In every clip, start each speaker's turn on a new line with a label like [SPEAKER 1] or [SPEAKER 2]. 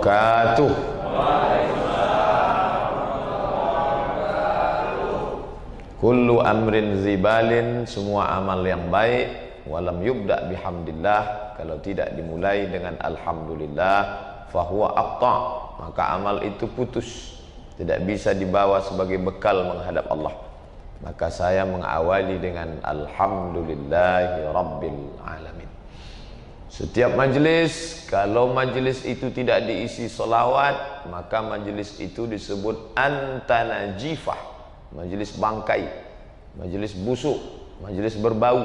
[SPEAKER 1] wabarakatuh. Kullu amrin zibalin, semua amal yang baik, walam yubda bihamdillah, kalau tidak dimulai dengan alhamdulillah, fahuwa aqta, maka amal itu putus, tidak bisa dibawa sebagai bekal menghadap Allah. Maka saya mengawali dengan alhamdulillahi rabbil alamin. Setiap majlis, kalau majlis itu tidak diisi solawat, maka majlis itu disebut antanajifah, majlis bangkai, majlis busuk, majlis berbau.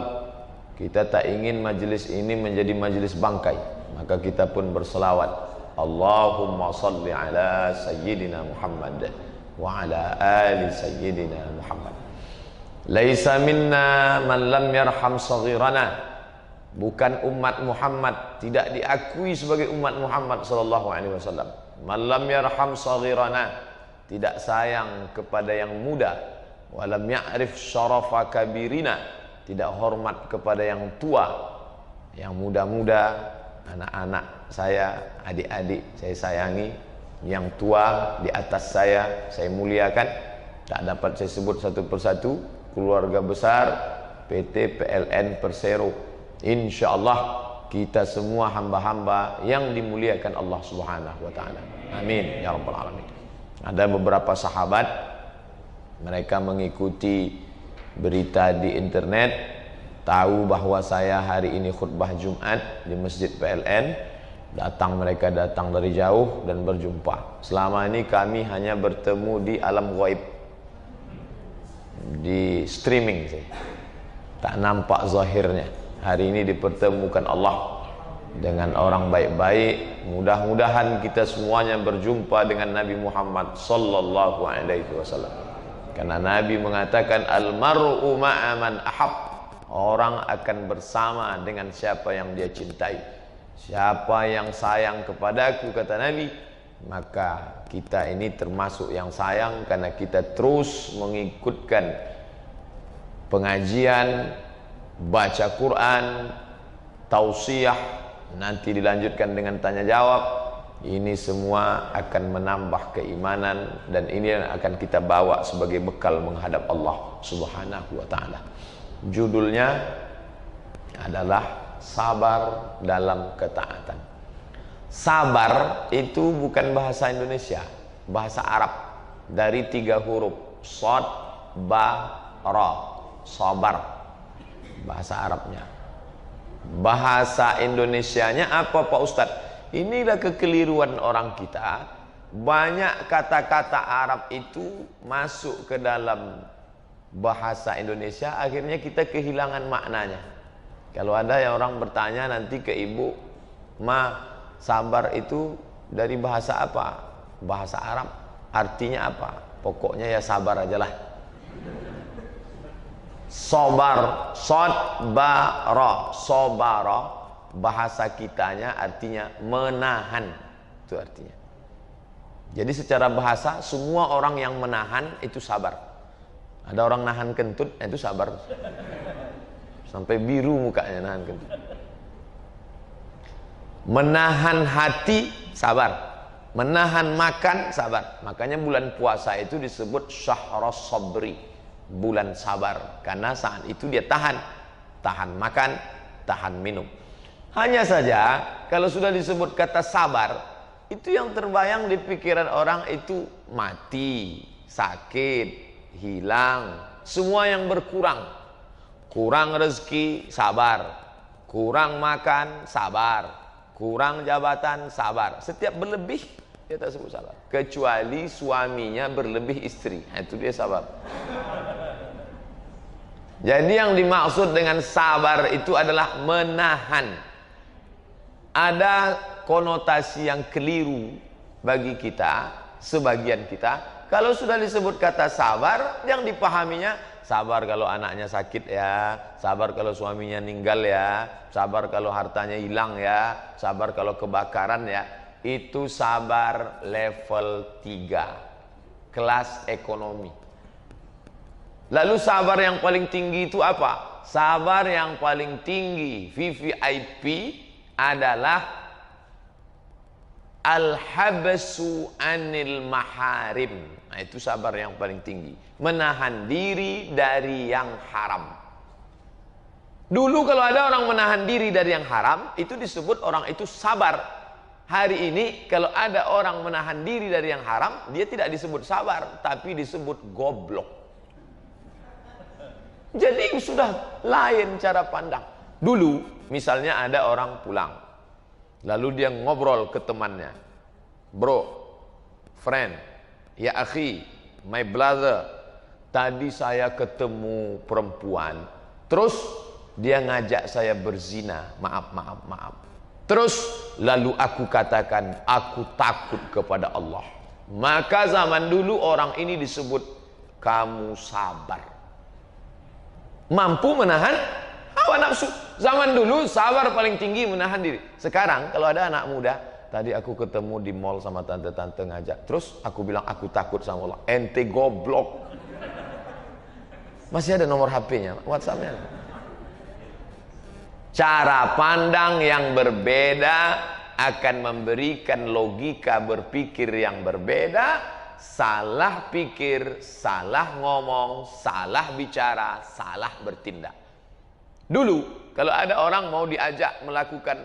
[SPEAKER 1] Kita tak ingin majlis ini menjadi majlis bangkai, maka kita pun berselawat, Allahumma salli ala sayyidina Muhammad wa ala ali sayyidina Muhammad. Laisa minna man lam yarham saghirana, bukan umat Muhammad, tidak diakui sebagai umat Muhammad sallallahu alaihi wasallam. Man lam yarham saghirana, tidak sayang kepada yang muda, walam ya'rif syarafa kabirina, tidak hormat kepada yang tua. Yang muda-muda, anak-anak saya, adik-adik saya sayangi, yang tua di atas saya muliakan. Tak dapat saya sebut satu persatu. Keluarga besar PT PLN Persero, insyaallah kita semua hamba-hamba yang dimuliakan Allah Subhanahu wa taala. Amin ya rabbal alamin. Ada beberapa sahabat, mereka mengikuti berita di internet, tahu bahwa saya hari ini khutbah Jumat di Masjid PLN. Mereka datang dari jauh dan berjumpa. Selama ini kami hanya bertemu di alam ghaib, di streaming sih, tak nampak zahirnya. Hari ini dipertemukan Allah dengan orang baik-baik. Mudah-mudahan kita semuanya berjumpa dengan Nabi Muhammad sallallahu alaihi wasallam. Karena Nabi mengatakan al-mar'u ma'a man ahab, orang akan bersama dengan siapa yang dia cintai. Siapa yang sayang kepadaku, kata Nabi, maka kita ini termasuk yang sayang, karena kita terus mengikutkan pengajian, baca Quran, tausiah, nanti dilanjutkan dengan tanya jawab. Ini semua akan menambah keimanan, dan ini yang akan kita bawa sebagai bekal menghadap Allah Subhanahu wa taala. Judulnya adalah sabar dalam ketaatan. Sabar itu bukan bahasa Indonesia, bahasa Arab, dari 3 huruf, shad, ba, ra, sabar, bahasa Arabnya. Bahasa Indonesianya apa Pak Ustadz? Inilah kekeliruan orang kita. Banyak kata-kata Arab itu masuk ke dalam bahasa Indonesia, akhirnya kita kehilangan maknanya. Kalau ada yang orang bertanya nanti ke ibu, ma, sabar itu dari bahasa apa? Bahasa Arab. Artinya apa? Pokoknya ya sabar aja lah. Sobar, sod, ba, ra, sobara, bahasa kitanya artinya menahan. Itu artinya. Jadi secara bahasa, semua orang yang menahan itu sabar. Ada orang nahan kentut, itu sabar. Sampai biru mukanya nahan kentut. Menahan hati, sabar. Menahan makan, sabar. Makanya bulan puasa itu disebut syahrus sabri, bulan sabar. Karena saat itu dia tahan makan, tahan minum. Hanya saja kalau sudah disebut kata sabar, itu yang terbayang di pikiran orang itu mati, sakit, hilang, semua yang berkurang. Kurang rezeki, sabar. Kurang makan, sabar. Kurang jabatan, sabar. Setiap berlebih, dia tak sebut sabar. Kecuali suaminya berlebih istri, itu dia sabar. Jadi yang dimaksud dengan sabar itu adalah menahan. Ada konotasi yang keliru bagi kita, sebagian kita. Kalau sudah disebut kata sabar, yang dipahaminya sabar kalau anaknya sakit ya, sabar kalau suaminya meninggal ya, sabar kalau hartanya hilang ya, sabar kalau kebakaran ya. Itu sabar level 3, kelas ekonomi. Lalu sabar yang paling tinggi itu apa? Sabar yang paling tinggi VVIP adalah Al-habsu anil maharim. Nah, itu sabar yang paling tinggi. Menahan diri dari yang haram. Dulu kalau ada orang menahan diri dari yang haram, itu disebut orang itu sabar. Hari ini kalau ada orang menahan diri dari yang haram, dia tidak disebut sabar, tapi disebut goblok. Jadi sudah lain cara pandang. Dulu misalnya ada orang pulang, lalu dia ngobrol ke temannya, bro, friend, ya akhi, my brother, tadi saya ketemu perempuan, terus dia ngajak saya berzina, maaf. Terus lalu aku katakan, aku takut kepada Allah. Maka zaman dulu orang ini disebut kamu sabar. Mampu menahan hawa nafsu. Zaman dulu sabar paling tinggi, menahan diri. Sekarang kalau ada anak muda, tadi aku ketemu di mall sama tante-tante ngajak, terus aku bilang aku takut sama Allah. Ente goblok. Masih ada nomor HP-nya, WhatsApp-nya. Cara pandang yang berbeda akan memberikan logika berpikir yang berbeda. Salah pikir, salah ngomong, salah bicara, salah bertindak. Dulu kalau ada orang mau diajak melakukan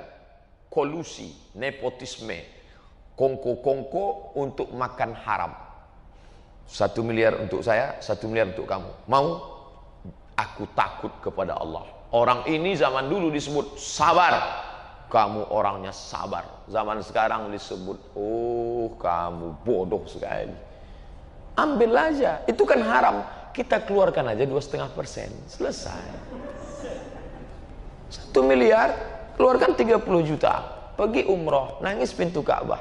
[SPEAKER 1] kolusi, nepotisme, kongko-kongko untuk makan haram, 1 miliar untuk saya, 1 miliar untuk kamu, mau? Aku takut kepada Allah. Orang ini zaman dulu disebut sabar, kamu orangnya sabar. Zaman sekarang disebut, oh kamu bodoh sekali. Ambil aja, itu kan haram. Kita keluarkan aja 2,5%, selesai. 1 miliar, keluarkan 30 juta, pergi umroh, nangis pintu Ka'bah,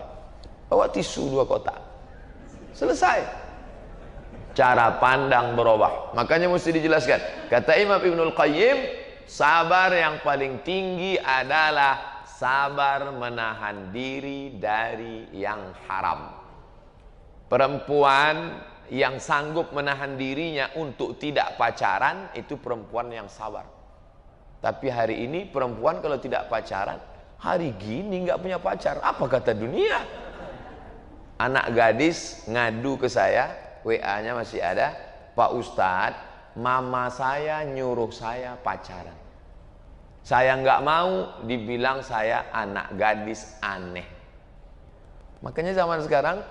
[SPEAKER 1] bawa tisu 2 kotak, selesai. Cara pandang berubah, makanya mesti dijelaskan. Kata Imam Ibnul Qayyim, sabar yang paling tinggi adalah sabar menahan diri dari yang haram. Perempuan yang sanggup menahan dirinya untuk tidak pacaran, itu perempuan yang sabar. Tapi hari ini perempuan kalau tidak pacaran, hari gini nggak punya pacar, apa kata dunia? Anak gadis ngadu ke saya, WA-nya masih ada, Pak Ustadz, mama saya nyuruh saya pacaran. Saya nggak mau dibilang saya anak gadis aneh. Makanya zaman sekarang,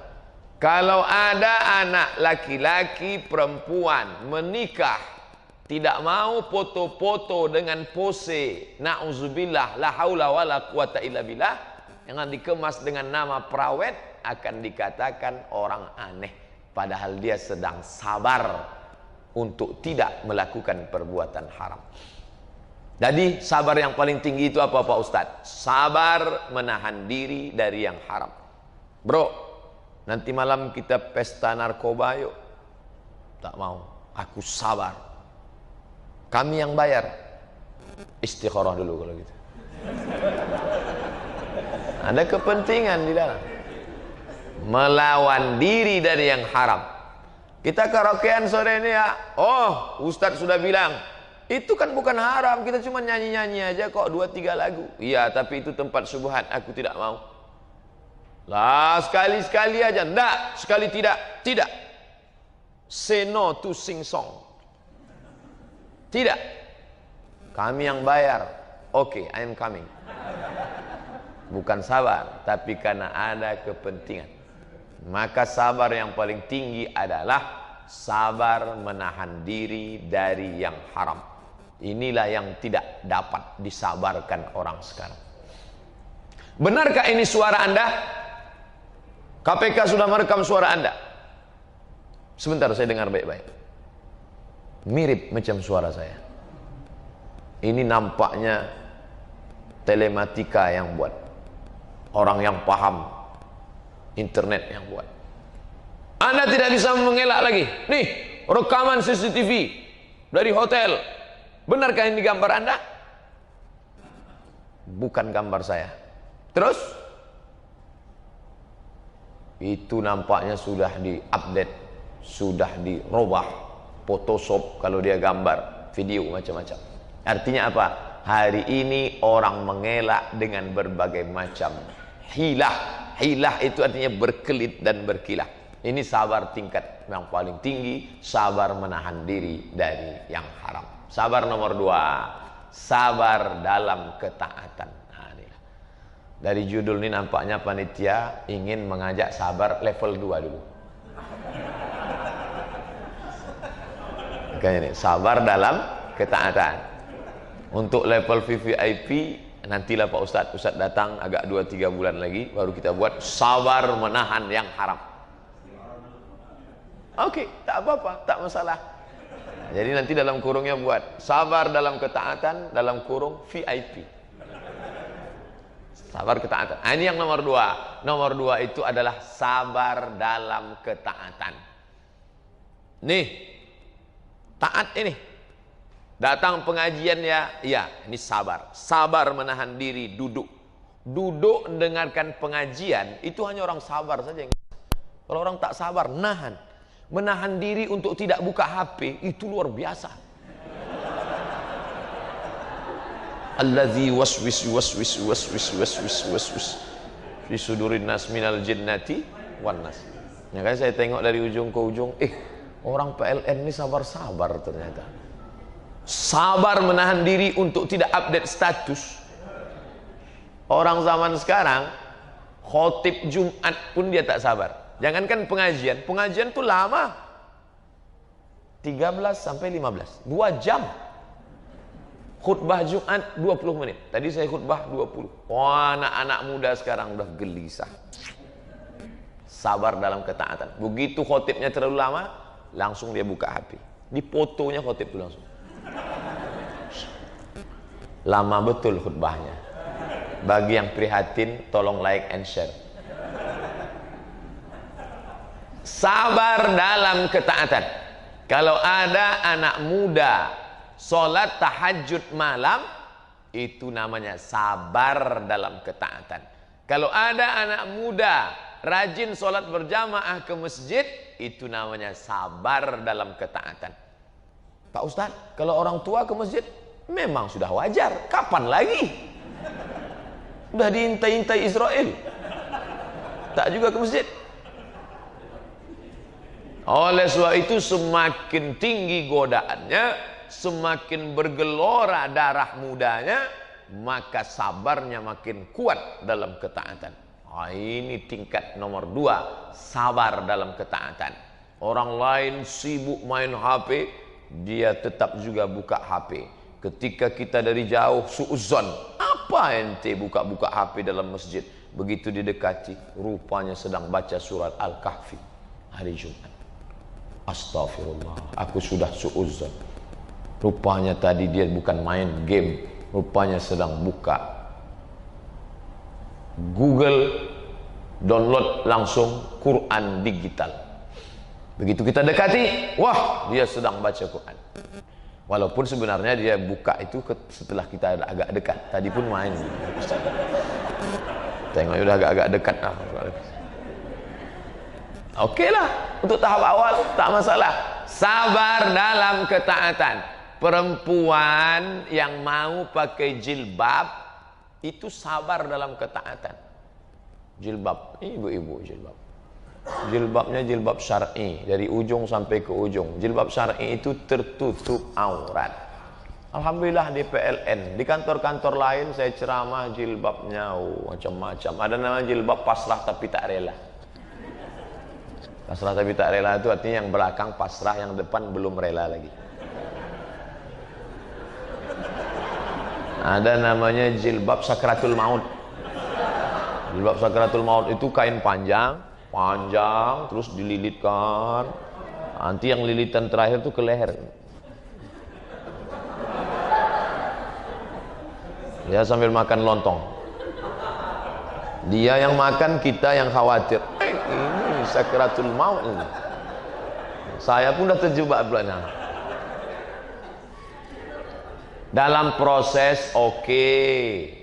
[SPEAKER 1] kalau ada anak laki-laki perempuan menikah, tidak mau foto-foto dengan pose, na'udzubillah, la haula wala quwata illa billah, yang dikemas dengan nama perawet, akan dikatakan orang aneh. Padahal dia sedang sabar untuk tidak melakukan perbuatan haram. Jadi sabar yang paling tinggi itu apa Pak Ustadz? Sabar menahan diri dari yang haram. Bro, nanti malam kita pesta narkoba yuk. Tak mau, aku sabar. Kami yang bayar. Istikharah dulu kalau gitu. Ada kepentingan di dalam. Melawan diri dari yang haram. Kita karaokean sore ini ya. Oh, Ustadz sudah bilang, itu kan bukan haram, kita cuma nyanyi-nyanyi aja kok 2-3 lagu. Iya, tapi itu tempat syubhat, aku tidak mau. Lah, sekali-sekali aja. Enggak, sekali tidak. Say no to sing song. Tidak. Kami yang bayar. Oke, I am coming. Bukan sabar, tapi karena ada kepentingan. Maka sabar yang paling tinggi adalah sabar menahan diri dari yang haram. Inilah yang tidak dapat disabarkan orang sekarang. Benarkah ini suara Anda? KPK sudah merekam suara Anda. Sebentar, saya dengar baik-baik. Mirip macam suara saya. Ini nampaknya telematika yang buat. Orang yang paham internet yang buat. Anda tidak bisa mengelak lagi. Nih, rekaman CCTV dari hotel. Benarkah ini gambar Anda? Bukan gambar saya. Terus? Itu nampaknya sudah diupdate, sudah dirubah, Photoshop kalau dia gambar, video macam-macam. Artinya apa? Hari ini orang mengelak dengan berbagai macam hilah Hilah itu artinya berkelit dan berkilah. Ini sabar tingkat yang paling tinggi, sabar menahan diri dari yang haram. Sabar nomor 2, sabar dalam ketaatan. Nah, inilah. Dari judul ini nampaknya panitia ingin mengajak sabar level 2 dulu. Makanya nih, sabar dalam ketaatan. Untuk level VVIP nantilah Pak Ustadz datang agak 2-3 bulan lagi baru kita buat sabar menahan yang haram. Oke, tak apa-apa, tak masalah. Jadi nanti dalam kurungnya buat sabar dalam ketaatan dalam kurung VIP. Sabar ketaatan. Nah, ini yang nomor 2. Nomor 2 itu adalah sabar dalam ketaatan. Nih, taat ini. Datang pengajian ya, iya, ini sabar. Sabar menahan diri, duduk. Duduk mendengarkan pengajian, itu hanya orang sabar saja. Kalau orang tak sabar, nahan. Menahan diri untuk tidak buka HP, itu luar biasa. Allazi waswis fi sudurin nas minal jinnati wan nas. Ya kan saya tengok dari ujung ke ujung, orang PLN ini sabar-sabar ternyata. Sabar menahan diri untuk tidak update status. Orang zaman sekarang khotib Jumat pun dia tak sabar. Jangankan pengajian, pengajian tuh lama. 13 sampai 15, 2 jam. Khutbah Jumat 20 menit. Tadi saya khutbah 20. Wah, anak-anak muda sekarang udah gelisah. Sabar dalam ketaatan. Begitu khotibnya terlalu lama, langsung dia buka HP. Di fotonya khotib itu langsung. Lama betul khutbahnya. Bagi yang prihatin, tolong like and share. Sabar dalam ketaatan. Kalau ada anak muda sholat tahajud malam, itu namanya sabar dalam ketaatan. Kalau ada anak muda rajin sholat berjamaah ke masjid, itu namanya sabar dalam ketaatan. Pak Ustadz, kalau orang tua ke masjid memang sudah wajar. Kapan lagi? Sudah diintai-intai Israel, tak juga ke masjid. Oleh sebab itu semakin tinggi godaannya, semakin bergelora darah mudanya, maka sabarnya makin kuat dalam ketaatan. Ini tingkat nomor 2, sabar dalam ketaatan. Orang lain sibuk main HP, dia tetap juga buka HP. Ketika kita dari jauh suudzon, apa ente buka-buka HP dalam masjid? Begitu didekati, rupanya sedang baca surat Al-Kahfi hari Jumat. Astagfirullah, aku sudah suudzon. Rupanya tadi dia bukan main game, rupanya sedang buka Google, download langsung Quran digital. Begitu kita dekati, wah, dia sedang baca Quran. Walaupun sebenarnya dia buka itu setelah kita agak dekat. Tadi pun main. Tengok udah agak-agak dekat. Oke lah, untuk tahap awal tak masalah. Sabar dalam ketaatan. Perempuan yang mau pakai jilbab itu sabar dalam ketaatan. Jilbab, ibu-ibu jilbab. Jilbabnya jilbab syar'i, dari ujung sampai ke ujung. Jilbab syar'i itu tertutup aurat. Alhamdulillah di PLN, di kantor-kantor lain saya ceramah jilbabnya macam-macam. Ada nama jilbab pasrah tapi tak rela. Pasrah tapi tak rela itu artinya yang belakang pasrah, yang depan belum rela lagi. Ada namanya jilbab sakratul maut. Jilbab sakratul maut itu kain panjang, terus dililitkan. Nanti yang lilitan terakhir itu ke leher. Ya, sambil makan lontong. Dia yang makan, kita yang khawatir. Ini sakratul maut ini. Saya pun dah terjebak belakang. Dalam proses oke.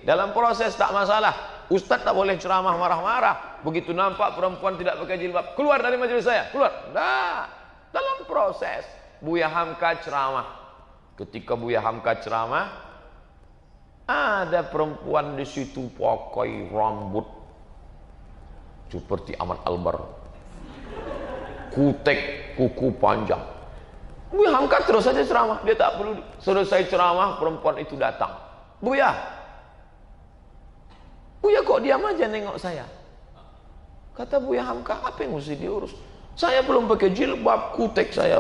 [SPEAKER 1] Dalam proses tak masalah. Ustadz tak boleh ceramah marah-marah. Begitu nampak perempuan tidak pakai jilbab, keluar dari majelis saya, keluar. Nah, dalam proses Buya Hamka ceramah. Ketika Buya Hamka ceramah, ada perempuan di situ pakai rambut seperti Ahmad Albar, kutek, kuku panjang. Buya Hamka terus saja ceramah, dia tak perlu. Selesai ceramah, perempuan itu datang. Buya kok diam aja nengok saya? Kata Buya Hamka, apa yang mesti diurus? Saya belum pakai jilbab, kutek saya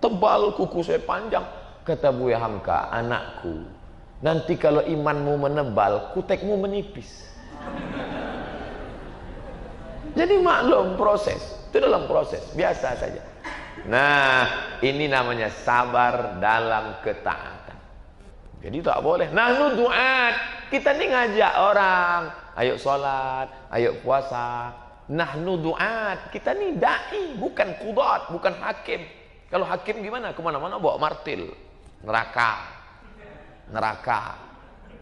[SPEAKER 1] tebal, kuku saya panjang. Kata Buya Hamka, anakku, nanti kalau imanmu menebal, kutekmu menipis. Jadi maklum proses, itu dalam proses, biasa saja. Nah, ini namanya sabar dalam ketaatan. Jadi tak boleh. Nahnu duat, kita ni ngajak orang, ayo sholat, ayo puasa. Nahnu duat, kita ni dai, bukan qudat, bukan hakim. Kalau hakim gimana? Kemana-mana bawa martil, neraka.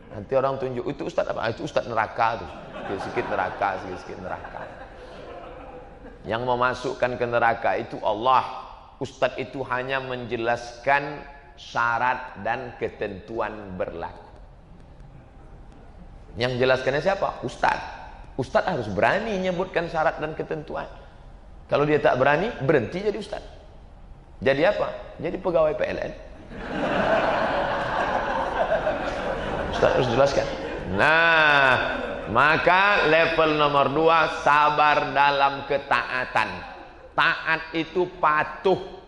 [SPEAKER 1] Nanti orang tunjuk, itu ustaz apa? Itu ustaz neraka tuh. Sikit-sikit neraka, sikit-sikit neraka. Yang memasukkan ke neraka itu Allah. Ustadz itu hanya menjelaskan syarat dan ketentuan berlaku. Yang jelaskannya siapa? Ustadz. Ustadz harus berani menyebutkan syarat dan ketentuan. Kalau dia tak berani, berhenti jadi ustadz. Jadi apa? Jadi pegawai PLN. Ustadz harus jelaskan. Nah, maka level nomor 2, sabar dalam ketaatan. Taat itu patuh.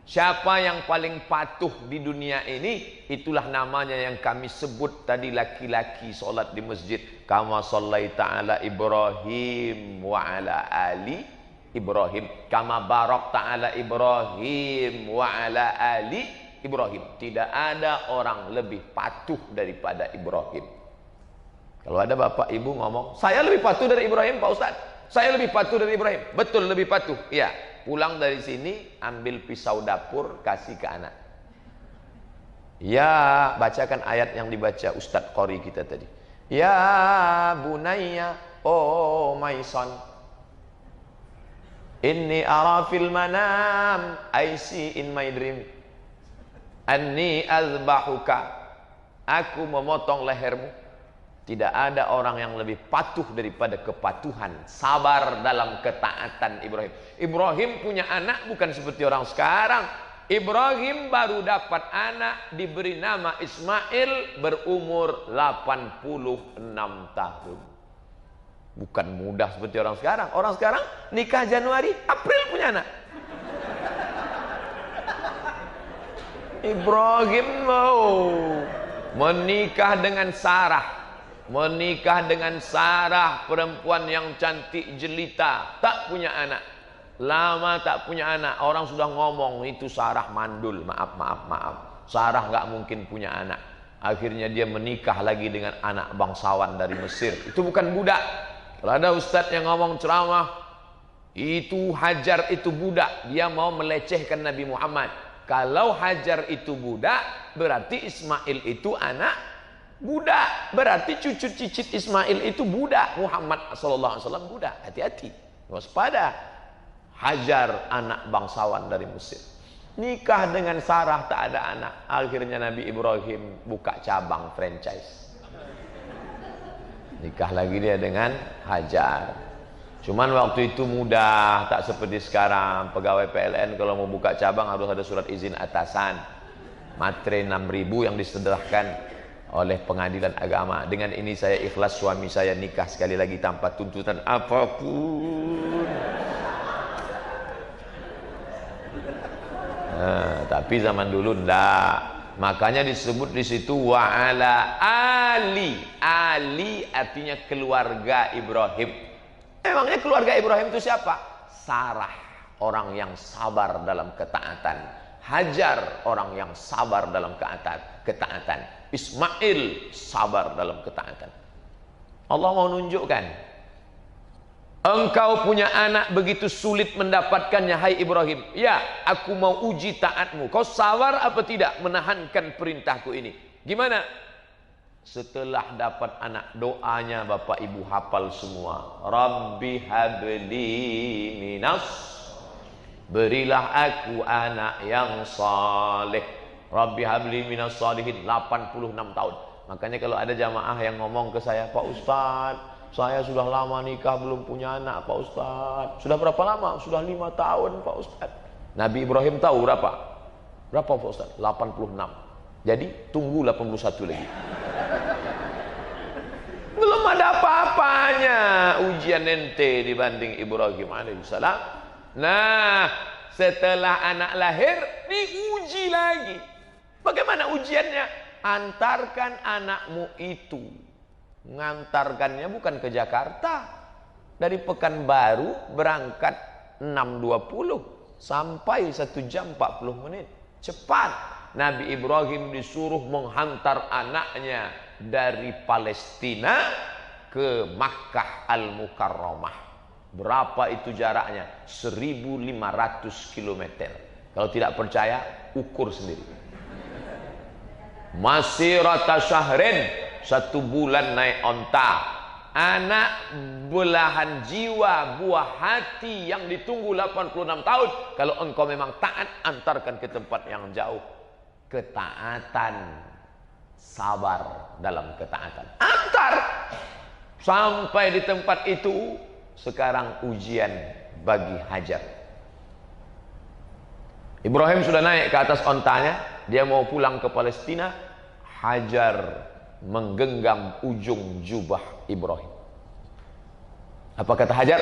[SPEAKER 1] Siapa yang paling patuh di dunia ini, itulah namanya yang kami sebut tadi, laki-laki solat di masjid. Kama sallaita ala Ibrahim wa ala ali Ibrahim. Kama barakta ala Ibrahim wa ala ali Ibrahim. Tidak ada orang lebih patuh daripada Ibrahim. Kalau ada bapak ibu ngomong, saya lebih patuh dari Ibrahim Pak Ustaz, saya lebih patuh dari Ibrahim. Betul, lebih patuh. Iya. Pulang dari sini, ambil pisau dapur, kasih ke anak. Ya, bacakan ayat yang dibaca Ustadz Qori kita tadi. Ya bunayya, oh my son, inni ara fil manam, I see in my dream, anni azbahuka, aku memotong lehermu. Tidak ada orang yang lebih patuh daripada kepatuhan, sabar dalam ketaatan Ibrahim. Ibrahim punya anak bukan seperti orang sekarang. Ibrahim baru dapat anak, diberi nama Ismail, berumur 86 tahun. Bukan mudah seperti orang sekarang. Orang sekarang nikah Januari, April punya anak. Ibrahim mau menikah dengan Sarah. Menikah dengan Sarah, perempuan yang cantik jelita, tak punya anak. Lama tak punya anak, orang sudah ngomong itu Sarah mandul, maaf. Sarah nggak mungkin punya anak. Akhirnya dia menikah lagi dengan anak bangsawan dari Mesir. Itu bukan budak. Kalau ada ustadz yang ngomong ceramah, itu Hajar itu budak, dia mau melecehkan Nabi Muhammad. Kalau Hajar itu budak, berarti Ismail itu anak budak, berarti cucu cicit Ismail itu budak. Muhammad SAW budak. Hati-hati, waspada. Hajar anak bangsawan dari Mesir, nikah dengan Sarah, tak ada anak. Akhirnya Nabi Ibrahim buka cabang franchise, nikah lagi dia dengan Hajar. Cuman waktu itu mudah, tak seperti sekarang. Pegawai PLN kalau mau buka cabang harus ada surat izin atasan, matre 6.000 yang disedekahkan oleh pengadilan agama. Dengan ini saya ikhlas, suami saya nikah sekali lagi tanpa tuntutan apapun. Nah, tapi zaman dulu ndak. Makanya disebut di situ wa ala ali. Ali artinya keluarga Ibrahim. Emangnya keluarga Ibrahim itu siapa? Sarah, orang yang sabar dalam ketaatan. Hajar, orang yang sabar dalam ketaatan. Ismail sabar dalam ketaatan. Allah mau nunjukkan, engkau punya anak begitu sulit mendapatkannya, hai Ibrahim. Ya, aku mau uji taatmu. Kau sabar apa tidak menahankan perintahku ini? Gimana? Setelah dapat anak, doanya bapak ibu hafal semua. Rabbi habli minas, berilah aku anak yang saleh. Rabbi habli minas salihin, 86 tahun. Makanya kalau ada jamaah yang ngomong ke saya, Pak Ustadz, Saya sudah lama nikah belum punya anak Pak Ustadz. Sudah berapa lama? Sudah 5 tahun Pak Ustadz. Nabi Ibrahim tahu berapa? Berapa Pak Ustadz? 86. Jadi tunggu 81 lagi. Belum ada apa-apanya ujian ente dibanding Ibrahim alaihissalam. Nah, setelah anak lahir diuji lagi. Bagaimana ujiannya? Antarkan anakmu itu. Ngantarkannya bukan ke Jakarta, dari Pekanbaru berangkat 6.20 sampai 1 jam 40 menit, cepat. Nabi Ibrahim disuruh menghantar anaknya dari Palestina ke Makkah Al-Mukarramah. Berapa itu jaraknya? 1.500 km. Kalau tidak percaya, ukur sendiri. Masirata syahrin, 1 bulan naik onta. Anak belahan jiwa, buah hati yang ditunggu 86 tahun. Kalau engkau memang taat, antarkan ke tempat yang jauh. Ketaatan, sabar dalam ketaatan. Antar sampai di tempat itu. Sekarang ujian bagi Hajar. Ibrahim sudah naik ke atas ontanya, dia mau pulang ke Palestina. Hajar menggenggam ujung jubah Ibrahim. Apa kata Hajar?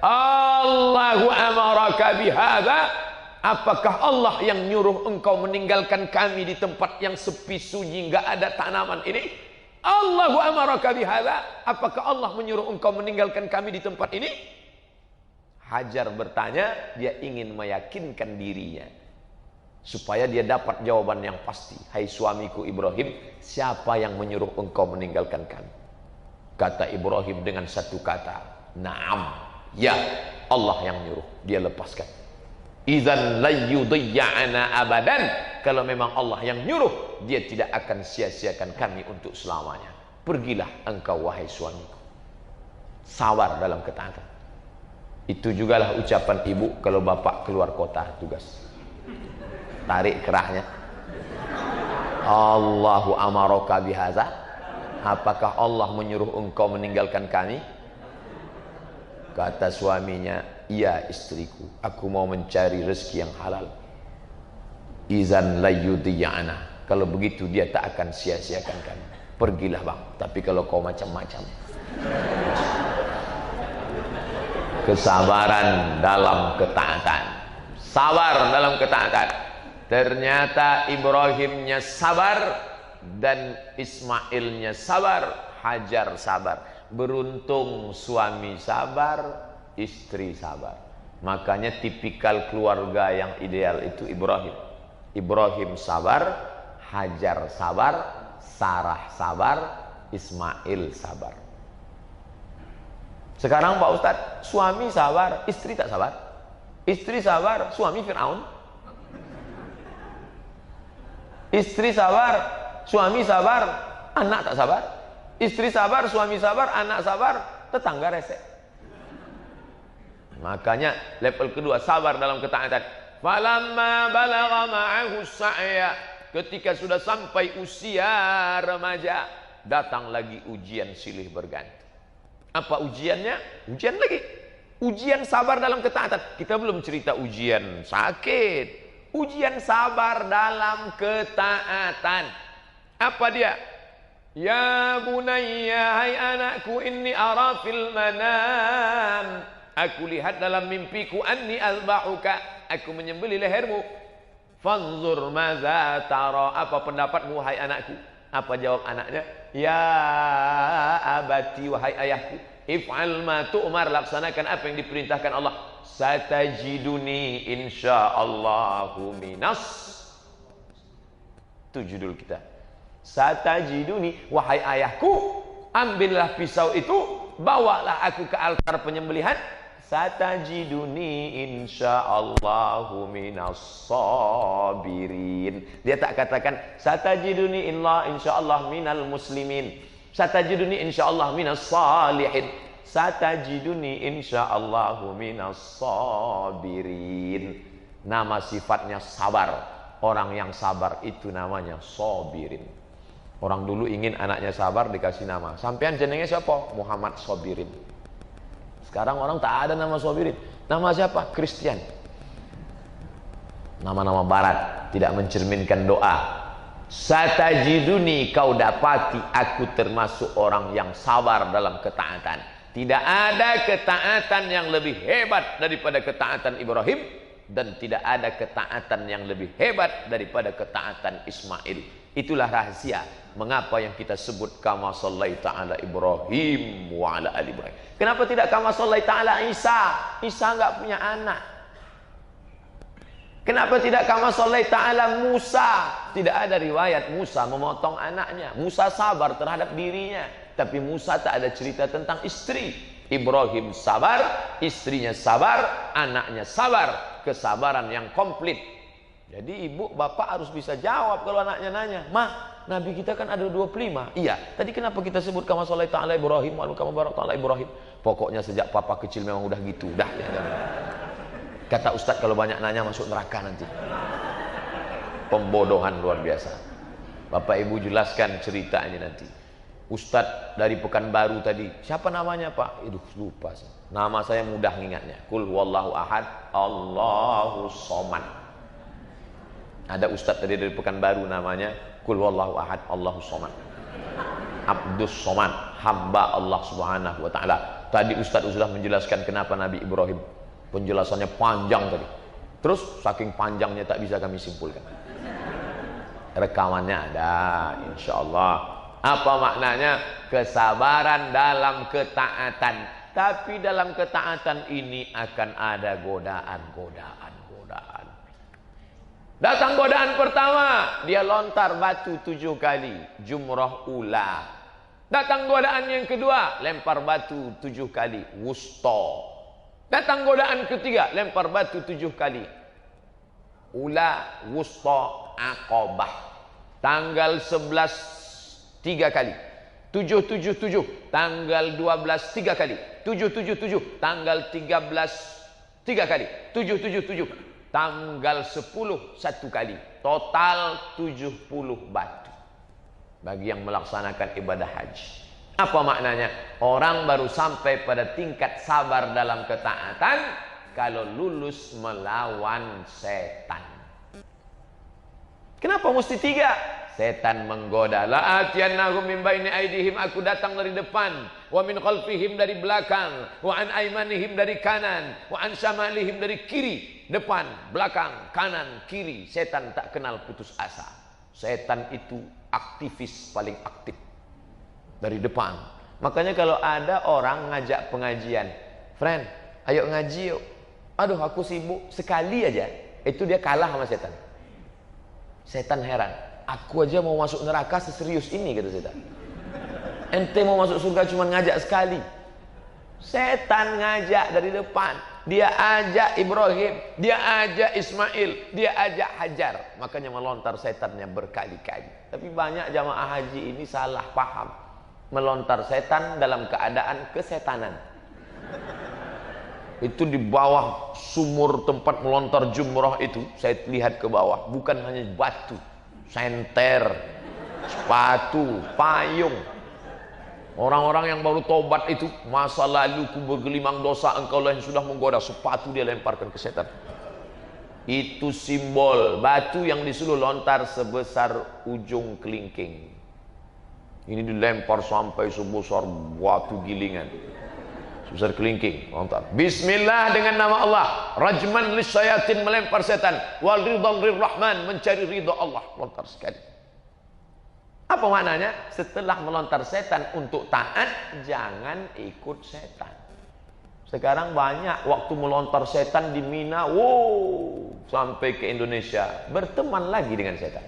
[SPEAKER 1] Allahu amaraka bihadza. Apakah Allah yang nyuruh engkau meninggalkan kami di tempat yang sepi sunyi, enggak ada tanaman ini? Allahu amaraka bihadza. Apakah Allah menyuruh engkau meninggalkan kami di tempat ini? Hajar bertanya, dia ingin meyakinkan dirinya supaya dia dapat jawaban yang pasti. Hai suamiku Ibrahim, siapa yang menyuruh engkau meninggalkan kami? Kata Ibrahim dengan satu kata, Naam, ya, Allah yang nyuruh. Dia lepaskan. Idzan la yudiyya'ana abadan. Kalau memang Allah yang nyuruh, dia tidak akan sia-siakan kami untuk selamanya. Pergilah engkau wahai suamiku. Sabar dalam ketaatan. Itu jugalah ucapan ibu kalau bapak keluar kota tugas. Tarik kerahnya. Allahu amaraka bihaza. Apakah Allah menyuruh engkau meninggalkan kami? Kata suaminya, iya istriku, aku mau mencari rezeki yang halal. Izan layyudiyana. Kalau begitu dia tak akan sia-siakan kami. Pergilah bang, tapi kalau kau macam-macam. Kesabaran dalam ketaatan. Sabar dalam ketaatan. Ternyata Ibrahimnya sabar dan Ismailnya sabar, Hajar sabar. Beruntung suami sabar, istri sabar. Makanya tipikal keluarga yang ideal itu Ibrahim. Ibrahim sabar, Hajar sabar, Sarah sabar, Ismail sabar. Sekarang Pak Ustadz, suami sabar, istri tak sabar. Istri sabar, suami Fir'aun. Istri sabar, suami sabar, anak tak sabar. Istri sabar, suami sabar, anak sabar, tetangga rese. Makanya level kedua, sabar dalam ketaatan. Falamma balagha ma'ahu sa'ya. Ketika sudah sampai usia remaja, datang lagi ujian silih berganti. Apa ujiannya? Ujian lagi. Ujian sabar dalam ketaatan. Kita belum cerita ujian sakit. Ujian sabar dalam ketaatan. Apa dia? Ya bunayya, hai anakku, inni ara fil manam. Aku lihat dalam mimpiku, anni albahuka, aku menyembelih lehermu. Fanzur madza tara, apa pendapatmu hai anakku? Apa jawab anaknya? Ya abati, wahai ayahku, if'al ma tu'mar, laksanakan apa yang diperintahkan Allah. Satajiduni insyaallahu minas. Itu judul kita. Satajiduni, wahai ayahku, ambillah pisau itu, bawalah aku ke altar penyembelihan. Satajiduni insyaallahu minas sabirin. Dia tak katakan satajiduni insyaallah minal muslimin. Satajiduni insyaallah minas salihin. Satajiduni insyaallahu minas sabirin. Nama sifatnya sabar. Orang yang sabar itu namanya sabirin. Orang dulu ingin anaknya sabar dikasih nama. Sampean jenenge siapa? Muhammad Sobirin. Sekarang orang tak ada nama Sobirin. Nama siapa? Christian. Nama-nama barat, tidak mencerminkan doa. Satajiduni, kau dapati aku termasuk orang yang sabar dalam ketaatan. Tidak ada ketaatan yang lebih hebat daripada ketaatan Ibrahim, dan tidak ada ketaatan yang lebih hebat daripada ketaatan Ismail. Itulah rahasia mengapa yang kita sebut kama sallaita ala Ibrahim wa ala ali Ibrahim. Kenapa tidak kama sallaita ala Isa? Isa enggak punya anak. Kenapa tidak kama sallaita ala Musa? Tidak ada riwayat Musa memotong anaknya. Musa sabar terhadap dirinya, tapi Musa tak ada cerita tentang istri. Ibrahim sabar, istrinya sabar, anaknya sabar, kesabaran yang komplit. Jadi ibu bapak harus bisa jawab kalau anaknya nanya, "Ma, Nabi kita kan ada 25." Iya, tadi kenapa kita sebut kama sallaita ala Ibrahim wa kama barakta ala Ibrahim? Pokoknya sejak papa kecil memang udah gitu, dah ya. Kata Ustadz kalau banyak nanya masuk neraka nanti. Pembodohan luar biasa. Bapak ibu jelaskan ceritanya nanti. Ustadz dari Pekanbaru tadi, siapa namanya Pak? Lupa saya. Nama saya mudah ngingatnya. Kul huwallahu ahad, Allahu somad. Ada Ustadz tadi dari Pekanbaru namanya Kul huwallahu ahad, Allahu somad. Abdus somad, hamba Allah subhanahu wa ta'ala. Tadi Ustadz sudah menjelaskan kenapa Nabi Ibrahim. Penjelasannya panjang tadi. Terus saking panjangnya tak bisa kami simpulkan. Rekamannya ada, insya Allah. Apa maknanya? Kesabaran dalam ketaatan. Tapi dalam ketaatan ini akan ada godaan. Datang godaan pertama, dia lontar batu 7 kali, jumrah ula. Datang godaan yang kedua, lempar batu 7 kali, wusta. Datang godaan ketiga, lempar batu 7 kali, ula, wusta, aqabah. Tanggal 11 3 kali, 777. Tanggal 12 3 kali, 777. Tanggal 13 3 kali, 777. Tanggal 10 1 kali. Total 70 batu. Bagi yang melaksanakan ibadah haji. Apa maknanya? Orang baru sampai pada tingkat sabar dalam ketaatan kalau lulus melawan setan. Kenapa mesti 3? Setan menggoda. La atiyannahum min baini aidihim, aku datang dari depan, wa min khalfihim dari belakang, wa an aimanihim dari kanan, wa an syamalihim dari kiri. Depan, belakang, kanan, kiri. Setan tak kenal putus asa. Setan itu aktivis paling aktif dari depan. Makanya kalau ada orang ngajak pengajian, "Friend, ayo ngaji yuk." "Aduh, aku sibuk." Sekali aja, itu dia kalah sama setan. Setan heran. "Aku aja mau masuk neraka seserius ini," kata setan. "Ente mau masuk surga cuma ngajak sekali." Setan ngajak dari depan. Dia ajak Ibrahim, dia ajak Ismail, dia ajak Hajar. Makanya melontar setannya berkali-kali. Tapi banyak jamaah haji ini salah paham. Melontar setan dalam keadaan kesetanan. Itu di bawah sumur tempat melontar jumrah itu, saya lihat ke bawah, bukan hanya batu, senter, sepatu, payung. Orang-orang yang baru tobat itu, masa lalu ku bergelimang dosa, engkau lah yang sudah menggoda. Sepatu dia lemparkan ke setan. Itu simbol batu yang disuruh lontar sebesar ujung kelingking. Ini dilempar sampai sebesar batu gilingan, sebesar kelingking, lontar. Bismillah, dengan nama Allah. Rajman lisyayatin, melempar setan. Wal ridhan lirrahman, mencari ridha Allah, lontar sekali. Apa maknanya? Setelah melontar setan untuk taat, jangan ikut setan. Sekarang banyak waktu melontar setan di Mina, sampai ke Indonesia, berteman lagi dengan setan.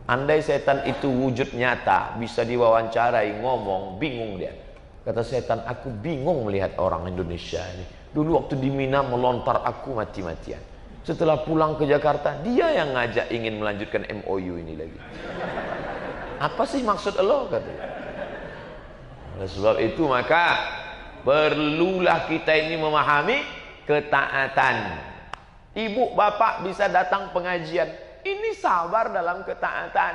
[SPEAKER 1] Andai setan itu wujud nyata, bisa diwawancarai, ngomong, bingung dia. Kata setan, "Aku bingung melihat orang Indonesia ini. Dulu waktu di Mina melontar aku mati-matian. Setelah pulang ke Jakarta, dia yang ngajak ingin melanjutkan MOU ini lagi. Apa sih maksud Allah?" katanya. Oleh sebab itu maka perlulah kita ini memahami ketaatan. Ibu bapak bisa datang pengajian, ini sabar dalam ketaatan.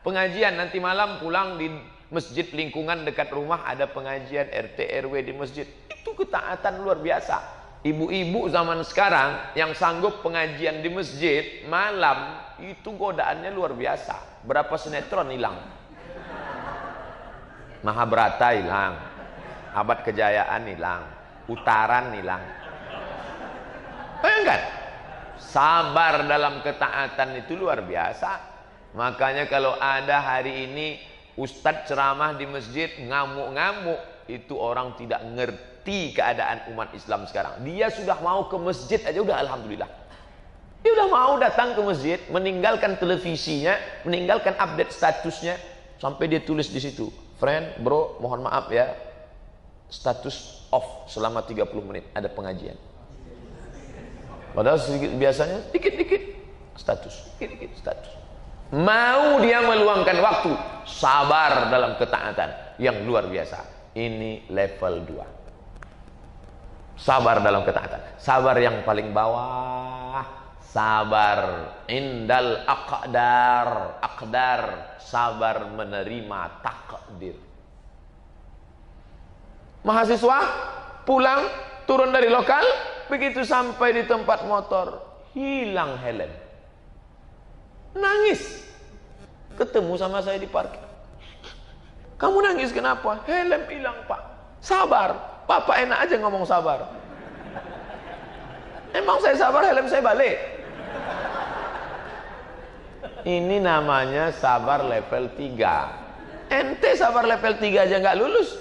[SPEAKER 1] pengajian nanti malam pulang di masjid lingkungan dekat rumah ada pengajian RT RW di masjid. Itu ketaatan luar biasa. Ibu-ibu zaman sekarang yang sanggup pengajian di masjid malam itu godaannya luar biasa. Berapa sinetron hilang, Mahabharata hilang, Abad Kejayaan hilang, Utaran hilang. Bayangkan, sabar dalam ketaatan itu luar biasa. Makanya kalau ada hari ini ustadz ceramah di masjid ngamuk-ngamuk, itu orang tidak ngerti keadaan umat Islam sekarang. Dia sudah mau ke masjid aja udah alhamdulillah. Dia udah mau datang ke masjid, meninggalkan televisinya, meninggalkan update statusnya, sampai dia tulis di situ, friend, bro, mohon maaf ya, status off selama 30 menit, ada pengajian. Padahal biasanya dikit-dikit status, dikit-dikit status. Mau dia meluangkan waktu, sabar dalam ketaatan yang luar biasa. Ini level 2. Sabar dalam ketaatan. Sabar yang paling bawah, sabar indal aqdar, aqdar, sabar menerima takdir. Mahasiswa pulang, turun dari lokal, begitu sampai di tempat motor, hilang helm. Nangis. Ketemu sama saya di parkir. Kamu nangis kenapa? Helm hilang, Pak. Sabar. Bapak enak aja ngomong sabar. Emang saya sabar, helm saya balik. Ini namanya sabar level 3. Ente sabar level 3 aja nggak lulus.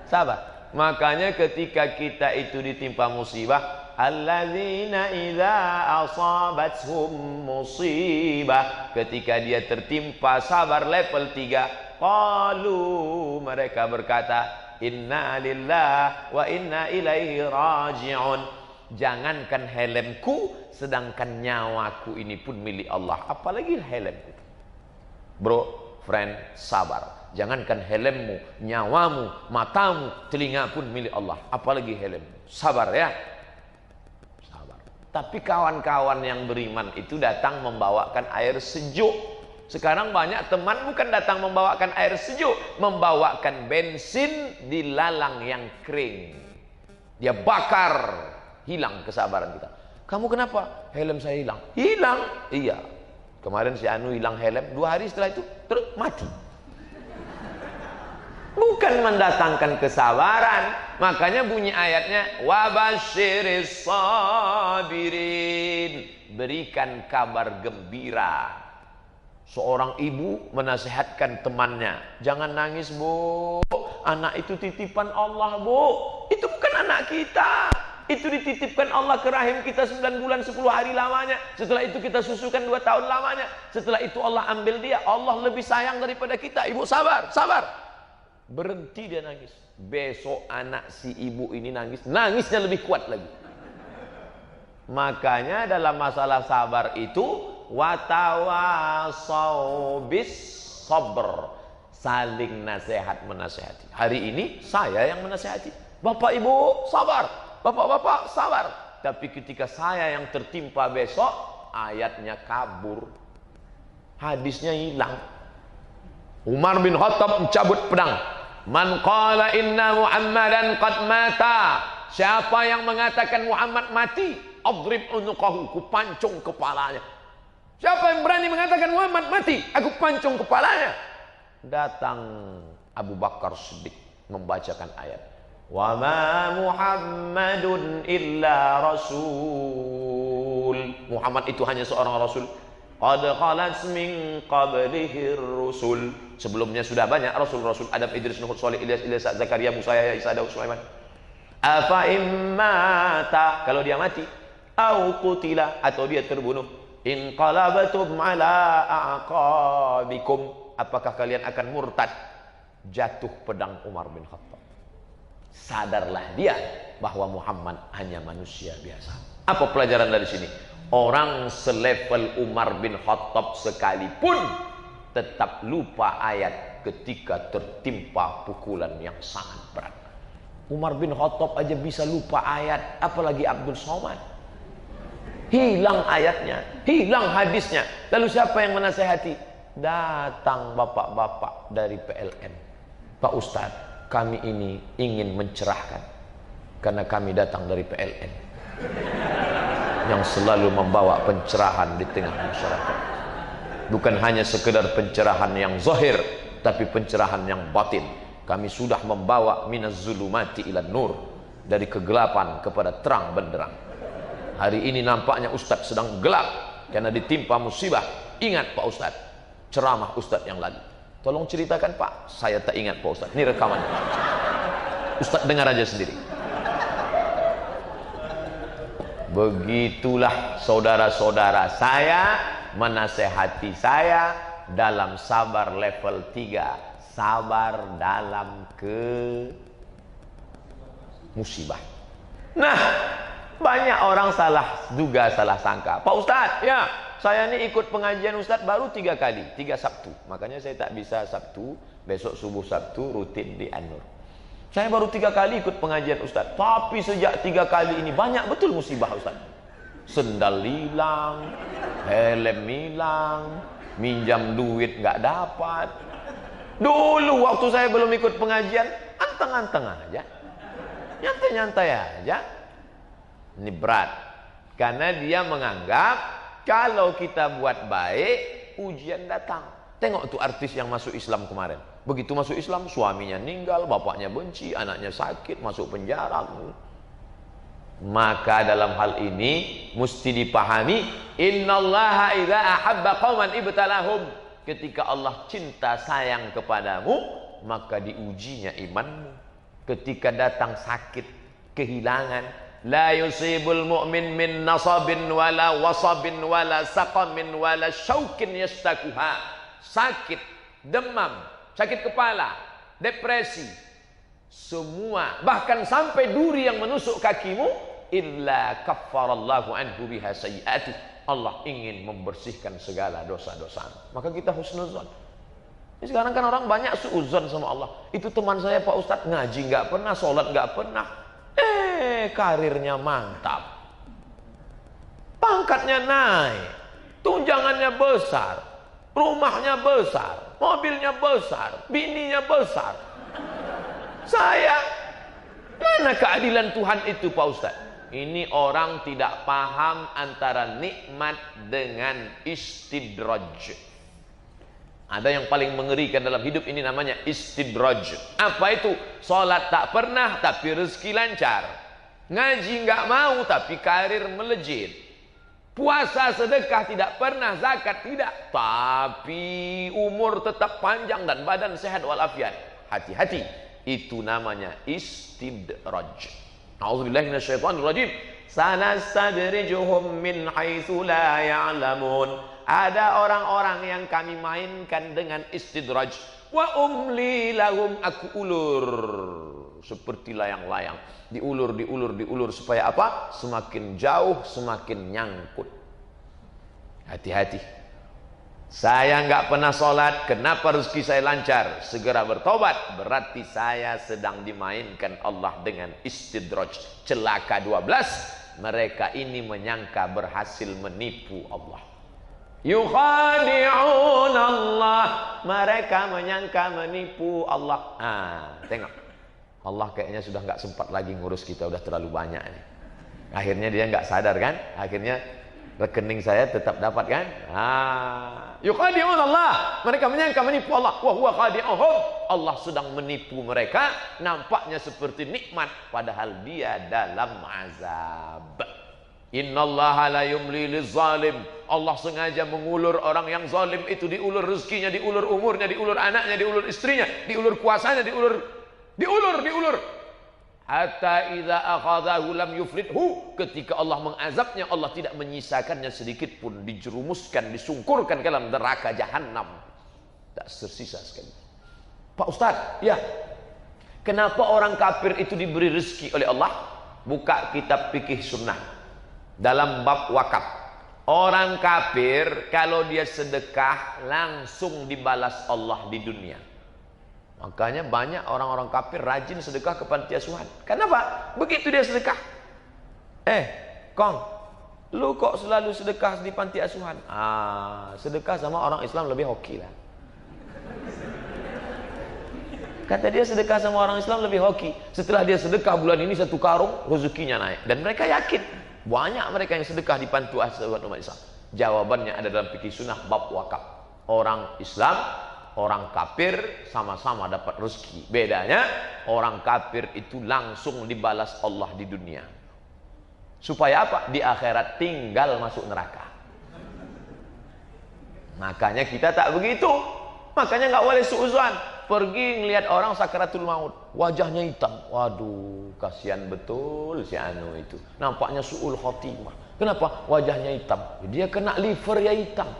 [SPEAKER 1] Sabar. Makanya ketika kita itu ditimpa musibah, alladzina idza asabathum musibah, ketika dia tertimpa sabar level 3, qalu, mereka berkata, inna lillah wa inna ilaihi raji'un. Jangankan helmku, sedangkan nyawaku ini pun milik Allah, apalagi helmku. Bro, friend, sabar. Jangankan helmmu, nyawamu, matamu, telinga pun milik Allah, apalagi helmmu. Sabar ya. Sabar. Tapi kawan-kawan yang beriman itu datang membawakan air sejuk. Sekarang banyak teman bukan datang membawakan air sejuk, membawakan bensin di lalang yang kering. Dia bakar, hilang kesabaran kita. Kamu kenapa? Helm saya hilang. Hilang? Iya. Kemarin si Anu hilang helm, 2 hari setelah itu terus mati. Bukan mendatangkan kesabaran. Makanya bunyi ayatnya, wabasyiris sabirin, berikan kabar gembira. Seorang ibu menasihatkan temannya, jangan nangis bu, anak itu titipan Allah bu, itu bukan anak kita, itu dititipkan Allah ke rahim kita 9 bulan 10 hari lamanya, setelah itu kita susukan 2 tahun lamanya, setelah itu Allah ambil dia. Allah lebih sayang daripada kita. Ibu sabar, sabar. Berhenti dia nangis. Besok anak si ibu ini nangis, nangisnya lebih kuat lagi. Makanya dalam masalah sabar itu, watawasau bis sabr, saling nasihat menasihati. Hari ini saya yang menasihati, bapak ibu sabar, bapak-bapak sabar. Tapi ketika saya yang tertimpa besok, ayatnya kabur, hadisnya hilang. Umar bin Khattab mencabut pedang. Man qala inna Muhammadan qad mata, siapa yang mengatakan Muhammad mati, adrib unuqahu, ku pancung kepalanya. Siapa yang berani mengatakan Muhammad mati, aku pancung kepalanya. Datang Abu Bakar Siddiq membacakan ayat, wa ma Muhammadun illa rasul, Muhammad itu hanya seorang rasul. Qad khalat min qablihi rusul, sebelumnya sudah banyak rasul-rasul, Adam, Idris, Nuh, Saleh, Ilyas, Ilyas, Zakaria, Musa, Yahya, Isa, Daud, Sulaiman. Afa immata, kalau dia mati, au qutila, atau dia terbunuh, inqalabatum ala aqabikum, apakah kalian akan murtad? Jatuh pedang Umar bin Khattab. Sadarlah dia bahwa Muhammad hanya manusia biasa. Apa pelajaran dari sini? Orang selevel Umar bin Khattab sekalipun tetap lupa ayat ketika tertimpa pukulan yang sangat berat. Umar bin Khattab aja bisa lupa ayat, apalagi Abdul Somad. Hilang ayatnya, hilang hadisnya. Lalu siapa yang menasehati? Datang bapak-bapak dari PLN. Pak Ustadz, kami ini ingin mencerahkan karena kami datang dari PLN yang selalu membawa pencerahan di tengah masyarakat. Bukan hanya sekedar pencerahan yang zahir, tapi pencerahan yang batin. Kami sudah membawa minaz zulumati ilan nur, dari kegelapan kepada terang benderang. Hari ini nampaknya Ustadz sedang gelap karena ditimpa musibah. Ingat Pak Ustadz, ceramah Ustadz yang lalu. Tolong ceritakan Pak. Saya tak ingat Pak Ustadz. Ini rekaman. Ustadz dengar aja sendiri. Begitulah saudara-saudara saya menasehati saya dalam sabar level 3. Sabar dalam musibah. Nah, banyak orang salah duga, salah sangka. Pak Ustadz, ya saya ini ikut pengajian Ustadz baru 3 kali, 3 Sabtu. Makanya saya tak bisa Sabtu, besok subuh Sabtu rutin di An-Nur. Saya baru 3 kali ikut pengajian Ustadz. Tapi sejak 3 kali ini banyak betul musibah Ustadz. Sendal hilang, helm hilang, minjam duit nggak dapat. Dulu waktu saya belum ikut pengajian, anteng-anteng aja, nyantai-nyantai aja. Ini berat, karena dia menganggap kalau kita buat baik, ujian datang. Tengok tuh artis yang masuk Islam kemarin. Begitu masuk Islam, suaminya meninggal, bapaknya benci, anaknya sakit, masuk penjara. Maka dalam hal ini mesti dipahami, innallaha idza ahabba qauman ibtalahum. Ketika Allah cinta sayang kepadamu, maka diujinya imanmu. Ketika datang sakit, kehilangan, la yusibul mu'min min nasabin wala wasabin wala saqamin wala syaukin yastakuha. Sakit, demam, sakit kepala, depresi, semua, bahkan sampai duri yang menusuk kakimu, illa kaffarallahu anhu biha sayyi'atuh. Allah ingin membersihkan segala dosa-dosa. Maka kita husnuzon. Ini sekarang kan orang banyak suuzon sama Allah. Itu teman saya Pak Ustadz, ngaji nggak pernah, sholat nggak pernah. Karirnya mantap, pangkatnya naik, tunjangannya besar, rumahnya besar, mobilnya besar, bininya besar. Saya, mana keadilan Tuhan itu Pak Ustadz? Ini orang tidak paham antara nikmat dengan istidraj. Ada yang paling mengerikan dalam hidup ini namanya istidraj. Apa itu? Sholat tak pernah tapi rezeki lancar. Ngaji nggak mau tapi karir melejit. Puasa sedekah tidak pernah, zakat tidak, tapi umur tetap panjang dan badan sehat walafiat. Hati-hati, itu namanya istidraj. A'udzubillahi minasyaitonirrajim. Sanastadrijuhum min haitsu la ya'lamun. Ada orang-orang yang kami mainkan dengan istidraj. Wa umli lahum, aku ulur seperti layang-layang. Diulur supaya apa? Semakin jauh, semakin nyangkut. Hati-hati. Saya nggak pernah sholat, kenapa rezeki saya lancar? Segera bertobat, berarti saya sedang dimainkan Allah dengan istidraj. Celaka 12, mereka ini menyangka berhasil menipu Allah. Yukhadi'un Allah, mereka menyangka menipu Allah. Tengok, Allah kayaknya sudah nggak sempat lagi ngurus kita, udah terlalu banyak nih. Akhirnya dia nggak sadar kan? Akhirnya rekening saya tetap dapat kan? Yukhadi'un Allah, mereka menyangka menipu Allah. Wa huwa khadi'uhum, Allah sedang menipu mereka. Nampaknya seperti nikmat, padahal dia dalam azab. Innallaha la yumli lizalim. Allah sengaja mengulur orang yang zalim itu, diulur rezekinya, diulur umurnya, diulur anaknya, diulur istrinya, diulur kuasanya, diulur. Hatta idza akhadhahu lam yuflithu, ketika Allah mengazabnya, Allah tidak menyisakannya sedikit pun, dijerumuskan, disungkurkan ke dalam neraka jahanam, tak tersisa sekali. Pak Ustadz, ya, kenapa orang kafir itu diberi rezeki oleh Allah? Buka kitab fikih sunnah dalam bab wakaf. Orang kafir kalau dia sedekah langsung dibalas Allah di dunia. Makanya banyak orang-orang kafir rajin sedekah ke panti asuhan. Kenapa? Begitu dia sedekah, Kong, Lu kok selalu sedekah di panti asuhan? Sedekah sama orang Islam lebih hoki lah. Kata dia sedekah sama orang Islam lebih hoki. Setelah dia sedekah bulan ini 1 karung, rezekinya naik. Dan mereka yakin banyak mereka yang sedekah di panti asuhan umat Islam. Jawabannya ada dalam fikih sunnah bab wakaf. Orang Islam, orang kafir sama-sama dapat rezeki. Bedanya orang kafir itu langsung dibalas Allah di dunia. Supaya apa? Di akhirat tinggal masuk neraka. Makanya kita tak begitu. Makanya nggak boleh suuzon. Pergi ngelihat orang sakaratul maut, wajahnya hitam. Waduh, kasihan betul si anu itu. Nampaknya suul khotimah. Kenapa? Wajahnya hitam. Dia kena liver ya hitam.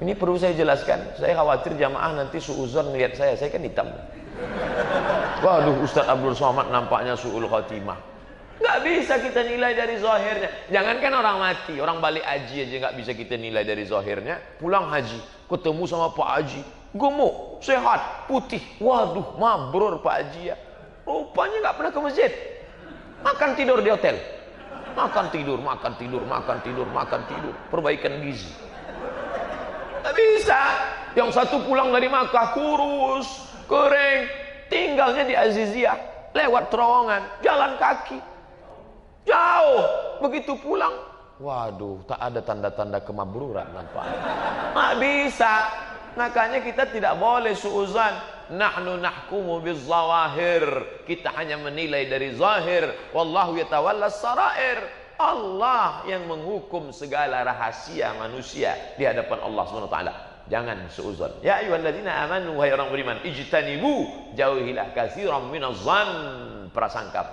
[SPEAKER 1] Ini perlu saya jelaskan. Saya khawatir jamaah nanti suuzon ngelihat saya kan hitam. Waduh, Ustaz Abdul Somad nampaknya suul khotimah. Nggak bisa kita nilai dari zahirnya. Jangankan orang mati, orang balik haji aja nggak bisa kita nilai dari zahirnya. Pulang haji, ketemu sama Pak Haji, gemuk, sehat, putih. Waduh, mabrur Pak Haji ya. Rupanya nggak pernah ke masjid. Makan tidur di hotel. Makan tidur, makan tidur, makan tidur, makan tidur. Perbaikan gizi. Nggak bisa. Yang satu pulang dari Makkah kurus, kering, tinggalnya di Aziziyah, lewat terowongan, jalan kaki. Jauh, begitu pulang, waduh, tak ada tanda-tanda kemabruran nampak. Nggak bisa. Makanya kita tidak boleh suuzan. Nahnu nahkumu bizzawahir. Kita hanya menilai dari zahir. Wallahu yatawalla sarair. Allah yang menghukum segala rahasia manusia di hadapan Allah SWT. Jangan suuzon. Ya ayyuhalladzina amanu, wahai orang beriman, ijtanibu, jauhilah katsiran minadh-dhann. Prasangka.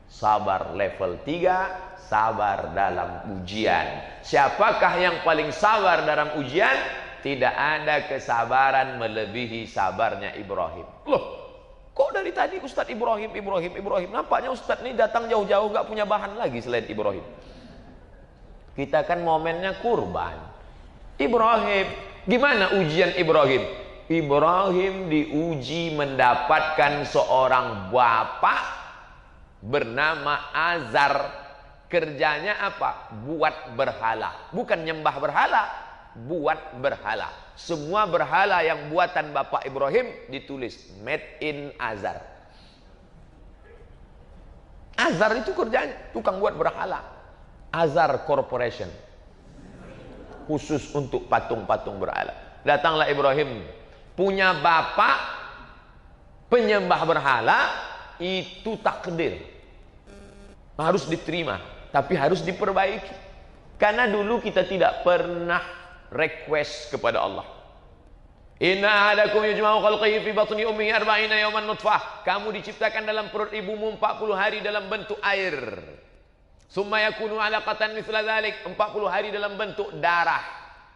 [SPEAKER 1] Sabar level 3, sabar dalam ujian. Siapakah yang paling sabar dalam ujian? Tidak ada kesabaran melebihi sabarnya Ibrahim. Loh, kok dari tadi Ustadz Ibrahim? Nampaknya Ustadz ini datang jauh-jauh gak punya bahan lagi selain Ibrahim. Kita kan momennya kurban. Ibrahim, gimana ujian Ibrahim? Ibrahim diuji mendapatkan seorang bapak bernama Azar. Kerjanya apa? Buat berhala. Bukan nyembah berhala, buat berhala. Semua berhala yang buatan Bapak Ibrahim ditulis made in Azar. Azar itu kerjanya tukang buat berhala. Azar Corporation, khusus untuk patung-patung berhala. Datanglah Ibrahim, punya bapak penyembah berhala. Itu takdir, harus diterima, tapi harus diperbaiki. Karena dulu kita tidak pernah request kepada Allah. Inna ahadakum yujma'u khalqihi fi batni ummihi 40 yawman nutfah. Kamu diciptakan dalam perut ibumu 40 hari dalam bentuk air. Summa yakunu 'alaqatan mithla dzalik, 40 hari dalam bentuk darah.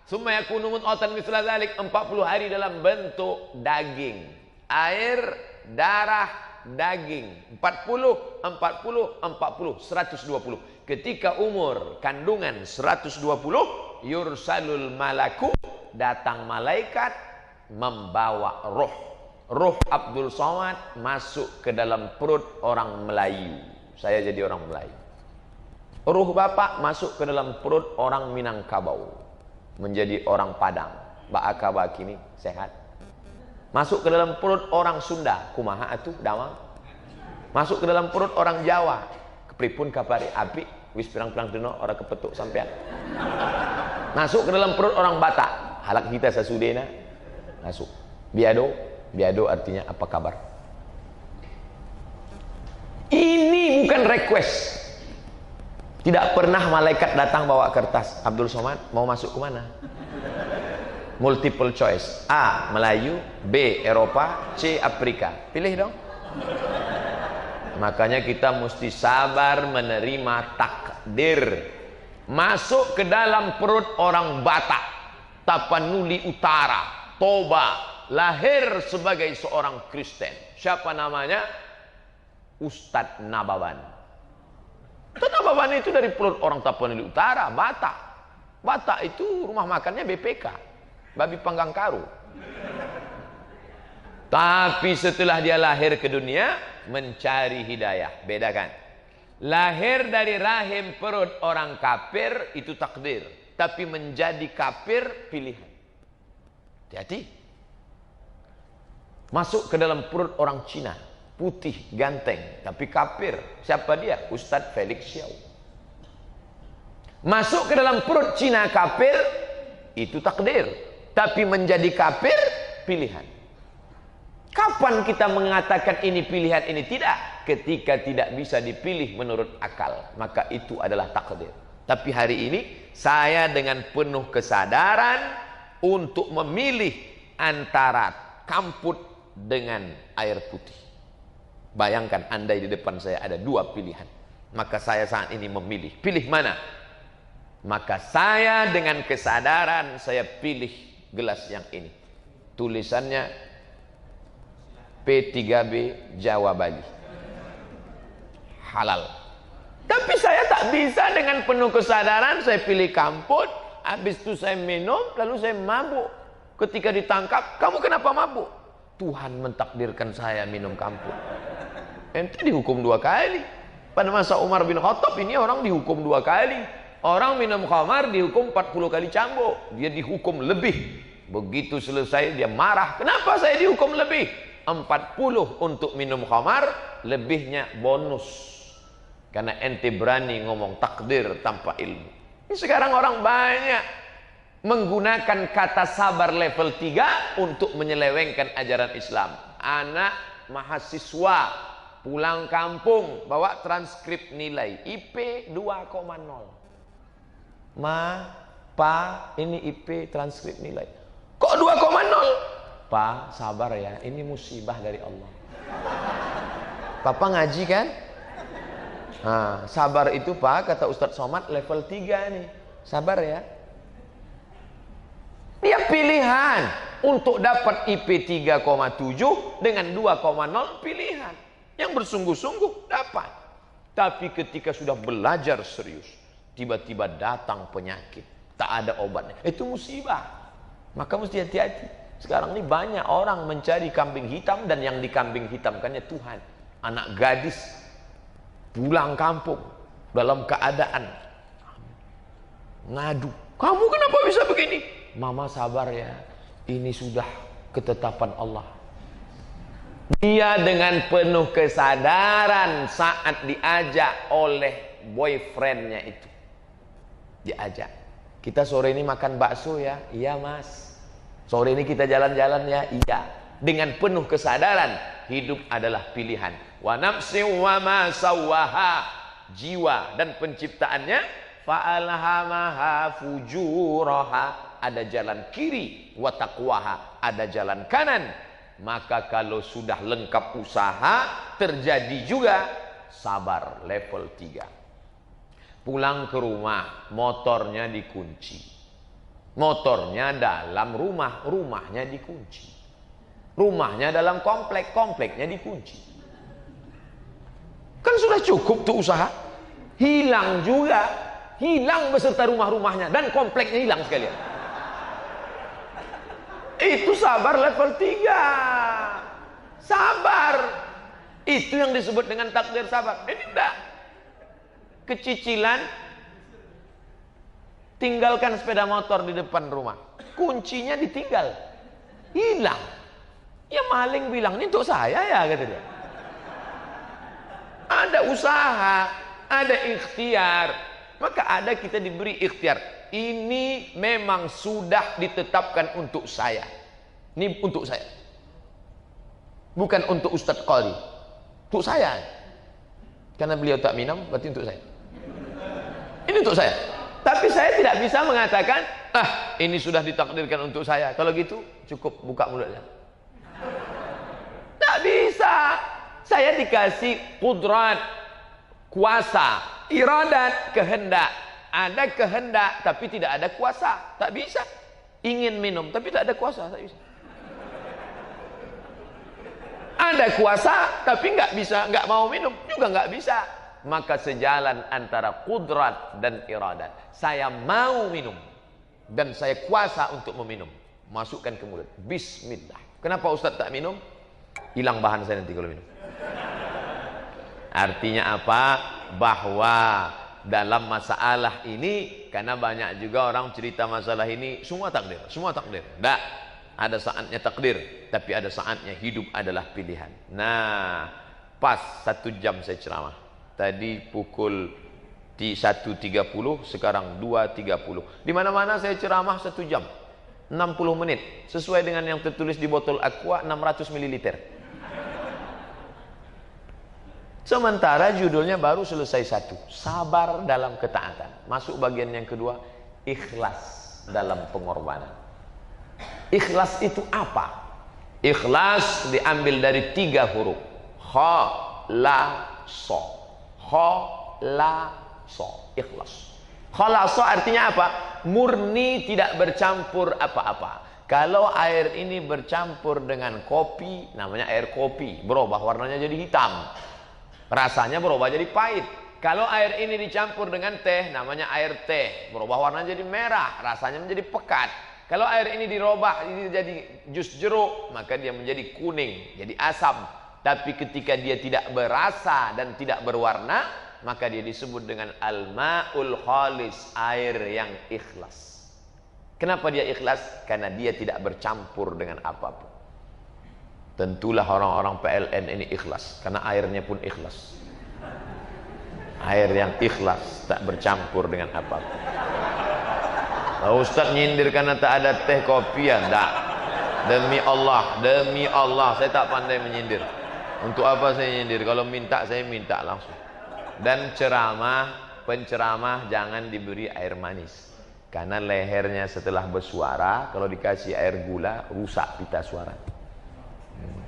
[SPEAKER 1] Summa yakunu mudghatan mithla dzalik, 40 hari dalam bentuk daging. Air, darah, daging. 40, 120. Ketika umur kandungan 120, yursalul malaku, datang malaikat membawa roh. Roh Abdul Somad masuk ke dalam perut orang Melayu. Saya jadi orang Melayu. Roh bapak masuk ke dalam perut orang Minangkabau, menjadi orang Padang. Ba'aka kini sehat. Masuk ke dalam perut orang Sunda, kumaha atuh dawang. Masuk ke dalam perut orang Jawa, kepripun kapari api wis pirang-pirang dino ora kepetuk sampean. Masuk ke dalam perut orang Batak, halak kita sasudena. Masuk. Biado artinya apa kabar? Ini bukan request. Tidak pernah malaikat datang bawa kertas. Abdul Somad mau masuk ke mana? Multiple choice. A. Melayu, B. Eropa, C. Afrika. Pilih dong. Makanya kita mesti sabar menerima takdir. Masuk ke dalam perut orang Batak, Tapanuli Utara, Toba, lahir sebagai seorang Kristen. Siapa namanya? Ustadz Nababan. Ustadz Nababan itu dari perut orang Tapanuli Utara, Batak. Batak itu rumah makannya BPK. Babi panggang karu. Tapi setelah dia lahir ke dunia, mencari hidayah. Bedakan. Lahir dari rahim perut orang kafir itu takdir, tapi menjadi kafir pilihan. Hati-hati. Masuk ke dalam perut orang Cina, putih, ganteng, tapi kafir. Siapa dia? Ustadz Felix Xiao. Masuk ke dalam perut Cina kafir, itu takdir, tapi menjadi kafir pilihan. Kapan kita mengatakan ini pilihan, ini tidak? Ketika tidak bisa dipilih menurut akal, maka itu adalah takdir. Tapi hari ini saya dengan penuh kesadaran untuk memilih antara kamput dengan air putih. Bayangkan andai di depan saya ada dua pilihan, maka saya saat ini memilih. Pilih mana? Maka saya dengan kesadaran saya pilih gelas yang ini. Tulisannya P3B Jawa Bali, halal. Tapi saya tak bisa dengan penuh kesadaran saya pilih kamput, habis itu saya minum, lalu saya mabuk. Ketika ditangkap, kamu kenapa mabuk? Tuhan mentakdirkan saya minum kamput. Ente dihukum 2 kali. Pada masa Umar bin Khattab ini orang dihukum 2 kali. Orang minum khamar dihukum 40 kali cambuk. Dia dihukum lebih. Begitu selesai dia marah. Kenapa saya dihukum lebih? 40 untuk minum khamar, lebihnya bonus. Karena ente berani ngomong takdir tanpa ilmu. Ini sekarang orang banyak menggunakan kata sabar level 3 untuk menyelewengkan ajaran Islam. Anak mahasiswa pulang kampung bawa transkrip nilai IP 2,0. Ma, Pa, ini IP transkrip nilai. Kok 2,0? Pak, sabar ya, ini musibah dari Allah. Papa ngaji kan? Nah, sabar itu Pak, kata Ustadz Somad level 3 nih. Sabar ya. Dia pilihan untuk dapat IP 3,7 dengan 2,0 pilihan. Yang bersungguh-sungguh dapat. Tapi ketika sudah belajar serius, tiba-tiba datang penyakit, tak ada obatnya. Itu musibah. Maka mesti hati-hati. Sekarang ini banyak orang mencari kambing hitam, dan yang dikambing hitamkannya Tuhan. Anak gadis pulang kampung dalam keadaan ngadu, kamu kenapa bisa begini? Mama sabar ya, ini sudah ketetapan Allah. Dia dengan penuh kesadaran saat diajak oleh boyfriendnya itu, diajak, kita sore ini makan bakso ya. Iya mas. Sore ini kita jalan-jalan ya. Iya. Dengan penuh kesadaran, hidup adalah pilihan. Wa nafsi wa ma sawwaha, jiwa dan penciptaannya, fa'alhamaha fujuraha, ada jalan kiri, wa taqwaha, ada jalan kanan. Maka kalau sudah lengkap usaha, terjadi juga sabar level 3. Pulang ke rumah, motornya dikunci. Motornya dalam rumah, rumahnya dikunci. Rumahnya dalam komplek, kompleknya dikunci. Kan sudah cukup tuh usaha. Hilang juga. Hilang beserta rumah-rumahnya, dan kompleknya hilang sekalian. Itu sabar level 3. Sabar. Itu yang disebut dengan takdir sabar. Ini enggak. Kecicilan, tinggalkan sepeda motor di depan rumah, kuncinya ditinggal, hilang. Ya maling bilang, ini untuk saya ya, kata dia. Ada usaha, ada ikhtiar, maka ada kita diberi ikhtiar. Ini memang sudah ditetapkan untuk saya. Ini untuk saya, bukan untuk Ustadz Qali, untuk saya. Karena beliau tak minum, berarti untuk saya. Ini untuk saya. Tapi saya tidak bisa mengatakan, ini sudah ditakdirkan untuk saya. Kalau gitu cukup buka mulutnya. Tak bisa. Saya dikasih kudrat, kuasa, iradat, kehendak. Ada kehendak tapi tidak ada kuasa. Tak bisa. Ingin minum tapi tak ada kuasa, tak bisa. Ada kuasa tapi nggak bisa, nggak mau minum juga nggak bisa. Maka sejalan antara kudrat dan iradat. Saya mau minum dan saya kuasa untuk meminum. Masukkan ke mulut. Bismillah. Kenapa Ustaz tak minum? Hilang bahan saya nanti kalau minum. Artinya apa? bahwa dalam masalah ini, karena banyak juga orang cerita masalah ini, semua takdir, semua takdir. Tidak, ada saatnya takdir, tapi ada saatnya hidup adalah pilihan. Nah, pas 1 jam saya ceramah. Tadi pukul 1.30, sekarang 2.30. Di mana-mana saya ceramah 1 jam, 60 menit, sesuai dengan yang tertulis di botol aqua 600 ml. Sementara judulnya baru selesai 1, sabar dalam ketaatan. Masuk bagian yang kedua, ikhlas dalam pengorbanan. Ikhlas itu apa? Ikhlas diambil dari 3 huruf. Kha, la, so. Kha, la, so. Ikhlas. Khalasa artinya apa? Murni, tidak bercampur apa-apa. Kalau air ini bercampur dengan kopi, namanya air kopi, berubah warnanya jadi hitam. Rasanya berubah jadi pahit. Kalau air ini dicampur dengan teh, namanya air teh, berubah warna jadi merah, rasanya menjadi pekat. Kalau air ini dirubah jadi jus jeruk, maka dia menjadi kuning, jadi asam. Tapi ketika dia tidak berasa dan tidak berwarna, maka dia disebut dengan al-ma'ul khalis, air yang ikhlas. Kenapa dia ikhlas? Karena dia tidak bercampur dengan apapun. Tentulah orang-orang PLN ini ikhlas, karena airnya pun ikhlas. Air yang ikhlas, tak bercampur dengan apapun. Ustaz nyindir karena tak ada teh kopi ya? Tak. Demi Allah, saya tak pandai menyindir. Untuk apa saya nyindir? Kalau minta, saya minta langsung. Dan penceramah jangan diberi air manis. Karena lehernya setelah bersuara, kalau dikasih air gula, rusak pita suara.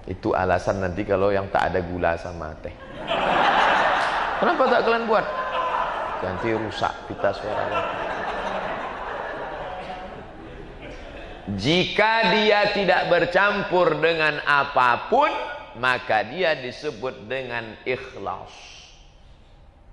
[SPEAKER 1] Itu alasan nanti kalau yang tak ada gula sama teh. Kenapa tak kalian buat? Nanti rusak pita suara. Jika dia tidak bercampur dengan apapun, maka dia disebut dengan ikhlas.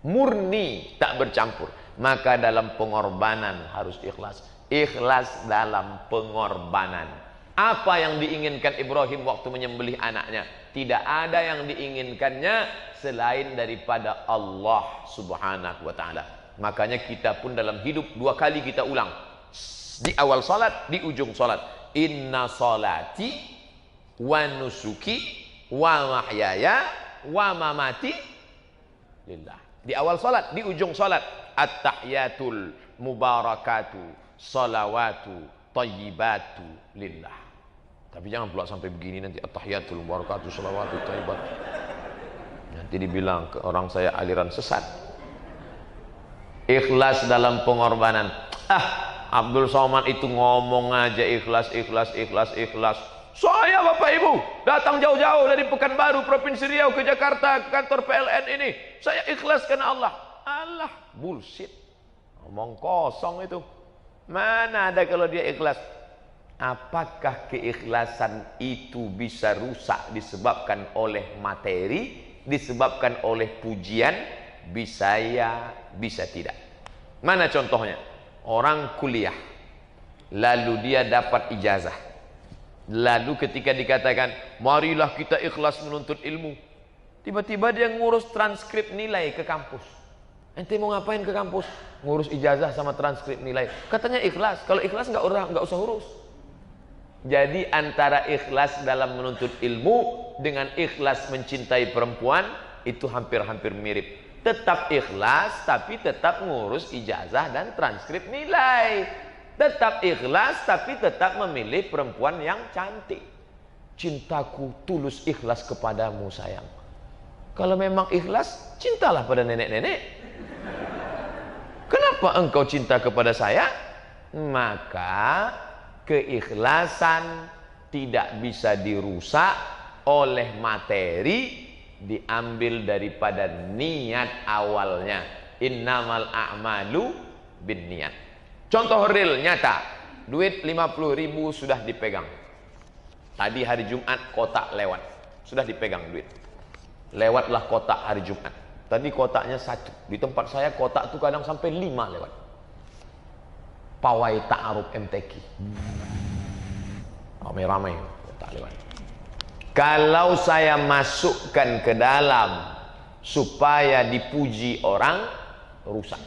[SPEAKER 1] Murni, tak bercampur. Maka dalam pengorbanan harus ikhlas. Ikhlas dalam pengorbanan. Apa yang diinginkan Ibrahim waktu menyembelih anaknya? Tidak ada yang diinginkannya selain daripada Allah Subhanahu wa ta'ala. Makanya kita pun dalam hidup 2 kali kita ulang. Di awal salat, di ujung salat. Inna salati wa nusuki wa mahyaya wa mamati lillah. Di awal salat, di ujung salat. At-tahiyatul mubarakatu salawatu tayyibatu lillah. Tapi jangan pula sampai begini nanti at-tahiyatul mubarakatuh shalawatu thayyibat. Nanti dibilang ke orang saya aliran sesat. Ikhlas dalam pengorbanan. Abdul Somad itu ngomong aja ikhlas. Saya Bapak Ibu datang jauh-jauh dari Pekanbaru, Provinsi Riau ke Jakarta, ke kantor PLN ini. Saya ikhlas karena Allah. Allah, bullshit. Ngomong kosong itu. Mana ada kalau dia ikhlas? Apakah keikhlasan itu bisa rusak disebabkan oleh materi, disebabkan oleh pujian? Bisa ya, bisa tidak. Mana contohnya? Orang kuliah, lalu dia dapat ijazah. Lalu ketika dikatakan, marilah kita ikhlas menuntut ilmu, tiba-tiba dia ngurus transkrip nilai ke kampus. Ente mau ngapain ke kampus? Ngurus ijazah sama transkrip nilai. Katanya ikhlas. Kalau ikhlas nggak usah urus. Jadi antara ikhlas dalam menuntut ilmu dengan ikhlas mencintai perempuan itu hampir-hampir mirip. Tetap ikhlas tapi tetap ngurus ijazah dan transkrip nilai. Tetap ikhlas tapi tetap memilih perempuan yang cantik. Cintaku tulus ikhlas kepadamu sayang. Kalau memang ikhlas, cintalah pada nenek-nenek. Kenapa engkau cinta kepada saya? Maka keikhlasan tidak bisa dirusak oleh materi, diambil daripada niat awalnya. Innamal a'malu binniat. Contoh real nyata, duit 50.000 sudah dipegang. Tadi hari Jumat kotak lewat, sudah dipegang duit. Lewatlah kotak hari Jumat. Tadi kotaknya 1. Di tempat saya kotak itu kadang sampai 5 lewat. Pawai ta'aruf MTQ. Ramai-ramai kotak lewat. Kalau saya masukkan ke dalam supaya dipuji orang, rusak.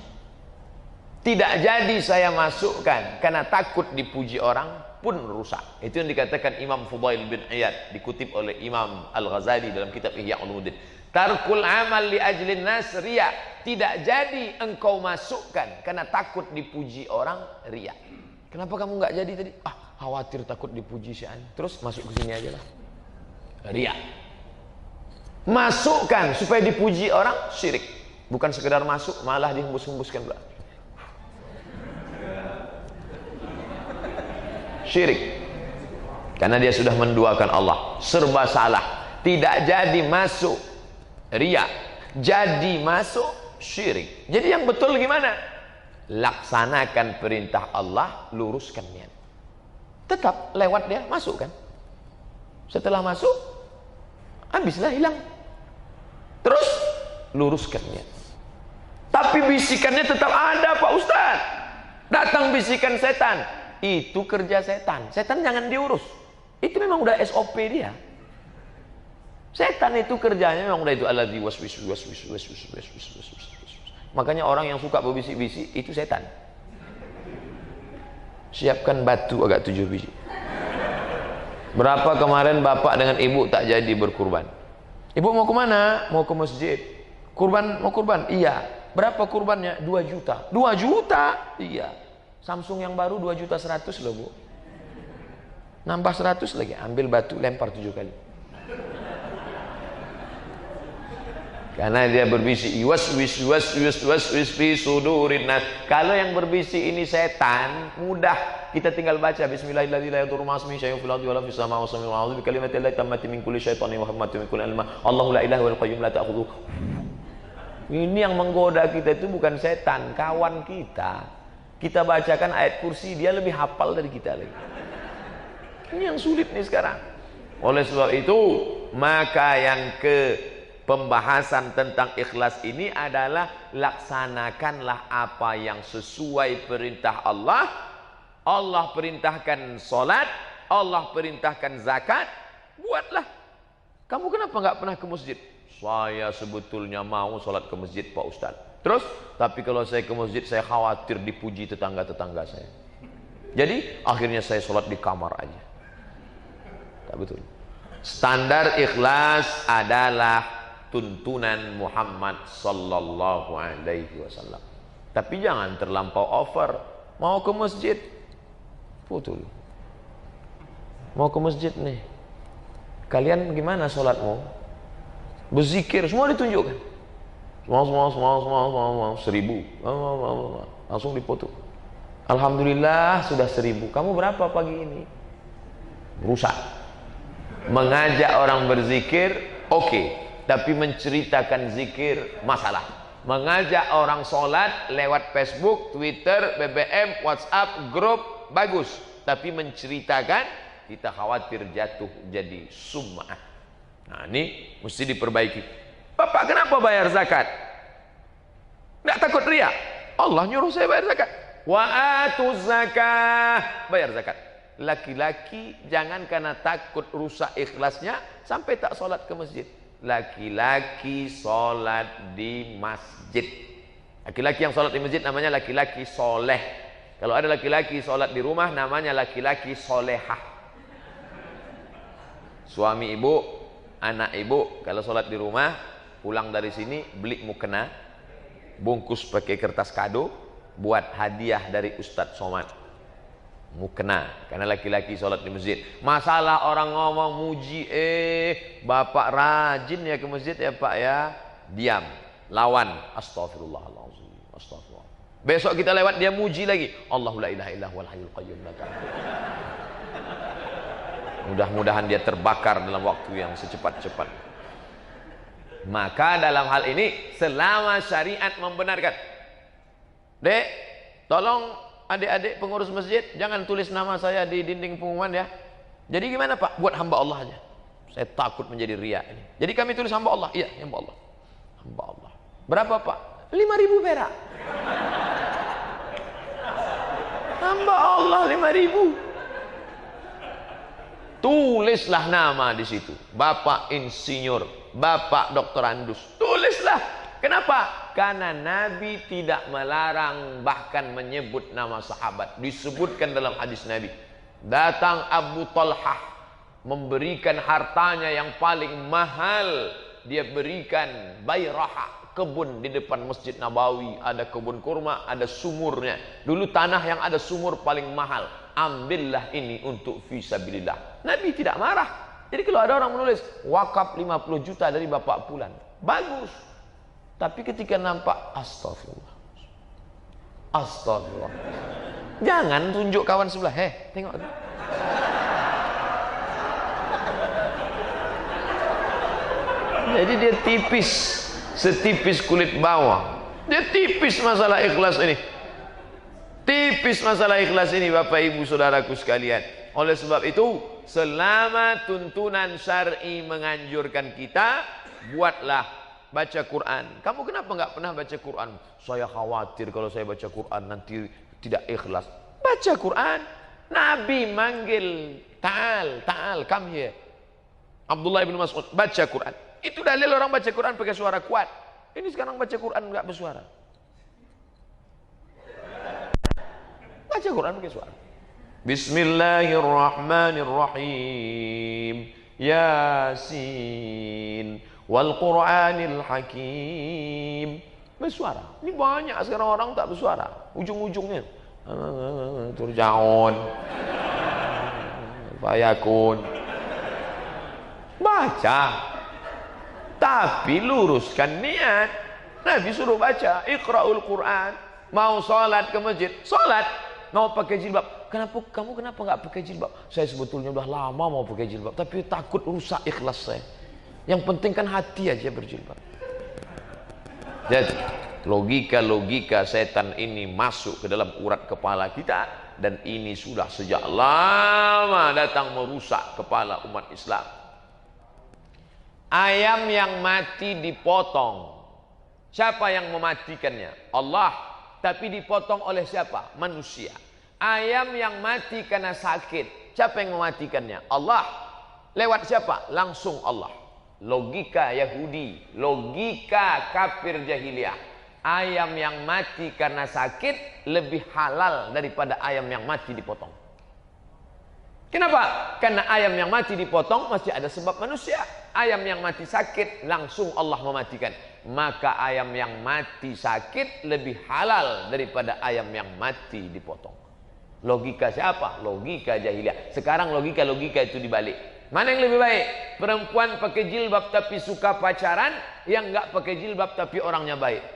[SPEAKER 1] Tidak jadi saya masukkan karena takut dipuji orang, pun rusak. Itu yang dikatakan Imam Fudail bin Iyad, dikutip oleh Imam Al-Ghazali dalam kitab Ihya Ulumuddin. Tarkul amal li ajlin nas riya. Tidak jadi engkau masukkan karena takut dipuji orang, riya. Kenapa kamu nggak jadi tadi? Khawatir takut dipuji si Ani. Terus masuk ke sini aja lah. Riya. Masukkan supaya dipuji orang, syirik. Bukan sekedar masuk, malah dihembus-hembuskan pula. Syirik. Karena dia sudah menduakan Allah. Serba salah. Tidak jadi masuk riya. Jadi masuk syirik. Jadi yang betul gimana? Laksanakan perintah Allah, luruskan niat. Tetap lewat dia masuk kan. Setelah masuk, habislah hilang. Terus luruskan niat. Tapi bisikannya tetap ada Pak Ustaz. Datang bisikan setan. Itu kerja setan. Setan jangan diurus. Itu memang udah SOP dia. Setan itu kerjanya memang udah itu alladzi waswis. Makanya orang yang suka berbisik-bisik itu setan. Siapkan batu agak 7 biji. Berapa kemarin bapak dengan ibu tak jadi berkurban? Ibu mau kemana? Mau ke masjid. Kurban, mau kurban? Iya. Berapa kurbannya? 2 juta. 2 juta? Iya. Samsung yang baru 2.100.000 loh Bu. Nambah 100 lagi. Ambil batu lempar 7 kali. Karena dia berbisik. Waswis fi sudurin nas. Kalau yang berbisik ini setan, mudah. Kita tinggal baca Bismillahirrahmanirrahim. Ini yang menggoda kita itu bukan setan, kawan kita. Kita bacakan ayat kursi, dia lebih hafal dari kita lagi. Ini yang sulit nih sekarang. Oleh sebab itu, maka yang pembahasan tentang ikhlas ini adalah laksanakanlah apa yang sesuai perintah Allah. Allah perintahkan solat, Allah perintahkan zakat, buatlah. Kamu kenapa nggak pernah ke masjid? Saya sebetulnya mau solat ke masjid Pak Ustadz. Terus, tapi kalau saya ke masjid saya khawatir dipuji tetangga-tetangga saya. Jadi akhirnya saya sholat di kamar aja. Tak betul. Standar ikhlas adalah tuntunan Muhammad sallallahu alaihi wasallam. Tapi jangan terlampau over. Mau ke masjid, betul. Mau ke masjid nih. Kalian gimana sholatmu? Berzikir, semua ditunjukkan. Semua 1000 langsung dipoto. Alhamdulillah sudah 1000. Kamu berapa pagi ini? Rusak. Mengajak orang berzikir oke, tapi menceritakan zikir masalah. Mengajak orang sholat lewat Facebook, Twitter, BBM, WhatsApp, grup bagus, tapi menceritakan kita khawatir jatuh jadi sum'ah. Nah ini mesti diperbaiki. Bapak kenapa bayar zakat? Nggak takut riya? Allah nyuruh saya bayar zakat. Wa atuz zakah, bayar zakat. Laki-laki jangan karena takut rusak ikhlasnya sampai tak sholat ke masjid. Laki-laki sholat di masjid. Laki-laki yang sholat di masjid namanya laki-laki soleh. Kalau ada laki-laki sholat di rumah namanya laki-laki solehah. Suami ibu, anak ibu kalau sholat di rumah, pulang dari sini beli mukena, bungkus pakai kertas kado, buat hadiah dari Ustadz Somad. Mukena, karena laki-laki sholat di masjid. Masalah orang ngomong muji, bapak rajin ya ke masjid ya pak ya, diam, lawan. Astagfirullahaladzim, astagfirullah. Besok kita lewat dia muji lagi. Allahu la ilaha illa huwal hayyul qayyum. Mudah-mudahan dia terbakar dalam waktu yang secepat-cepat. Maka dalam hal ini selama syariat membenarkan, Dek, tolong adik-adik pengurus masjid jangan tulis nama saya di dinding pengumuman ya. Jadi gimana Pak? Buat hamba Allah aja. Saya takut menjadi riya ini. Jadi kami tulis hamba Allah. Iya, hamba Allah. Hamba Allah. Berapa Pak? 5.000 perak. Hamba Allah 5.000. Tulislah nama di situ. Bapak insinyur, Bapak doktorandus. Tulis. Tulislah. Kenapa? Karena Nabi tidak melarang, bahkan menyebut nama sahabat. Disebutkan dalam hadis Nabi. Datang Abu Talhah, memberikan hartanya yang paling mahal. Dia berikan Bayrahah, kebun di depan Masjid Nabawi. Ada kebun kurma, ada sumurnya. Dulu tanah yang ada sumur paling mahal. Ambillah ini untuk fisabilillah. Nabi tidak marah. Jadi kalau ada orang menulis wakaf 50 juta dari Bapak Fulan, bagus. Tapi ketika nampak astagfirullah. Astagfirullah. Jangan tunjuk kawan sebelah, tengok. Jadi dia tipis, setipis kulit bawang. Dia tipis masalah ikhlas ini. Tipis masalah ikhlas ini, Bapak Ibu Saudaraku sekalian. Oleh sebab itu, selama tuntunan syar'i menganjurkan kita, buatlah baca Quran. Kamu kenapa nggak pernah baca Quran? Saya khawatir kalau saya baca Quran nanti tidak ikhlas. Baca Quran. Nabi manggil, ta'al, come here. Abdullah bin Mas'ud, baca Quran. Itu dalil orang baca Quran pakai suara kuat. Ini sekarang baca Quran nggak bersuara. Baca Quran pakai suara. Bismillahirrahmanirrahim. Yasin wal Qur'anil Hakim. Bersuara. Ini banyak sekarang orang tak bersuara. Ujung-ujungnya turjaun, fayakun. Baca. Tapi luruskan niat. Nabi suruh baca, Iqra'ul Quran. Mau sholat ke masjid, sholat. Mau pakai jilbab, kenapa nggak pakai jilbab? Saya sebetulnya udah lama mau pakai jilbab, tapi takut rusak ikhlas saya. Yang penting kan hati aja berjilbab. Jadi logika setan ini masuk ke dalam urat kepala kita, dan ini sudah sejak lama datang merusak kepala umat Islam. Ayam yang mati dipotong, siapa yang mematikannya? Allah. Tapi dipotong oleh siapa? Manusia. Ayam yang mati karena sakit, siapa yang mematikannya? Allah. Lewat siapa? Langsung Allah. Logika Yahudi, logika kafir jahiliyah. Ayam yang mati karena sakit lebih halal daripada ayam yang mati dipotong. Kenapa? Karena ayam yang mati dipotong masih ada sebab manusia. Ayam yang mati sakit langsung Allah mematikan. Maka ayam yang mati sakit lebih halal daripada ayam yang mati dipotong. Logika siapa? Logika jahiliyah. Sekarang logika itu dibalik. Mana yang lebih baik? Perempuan pakai jilbab tapi suka pacaran, yang enggak pakai jilbab tapi orangnya baik.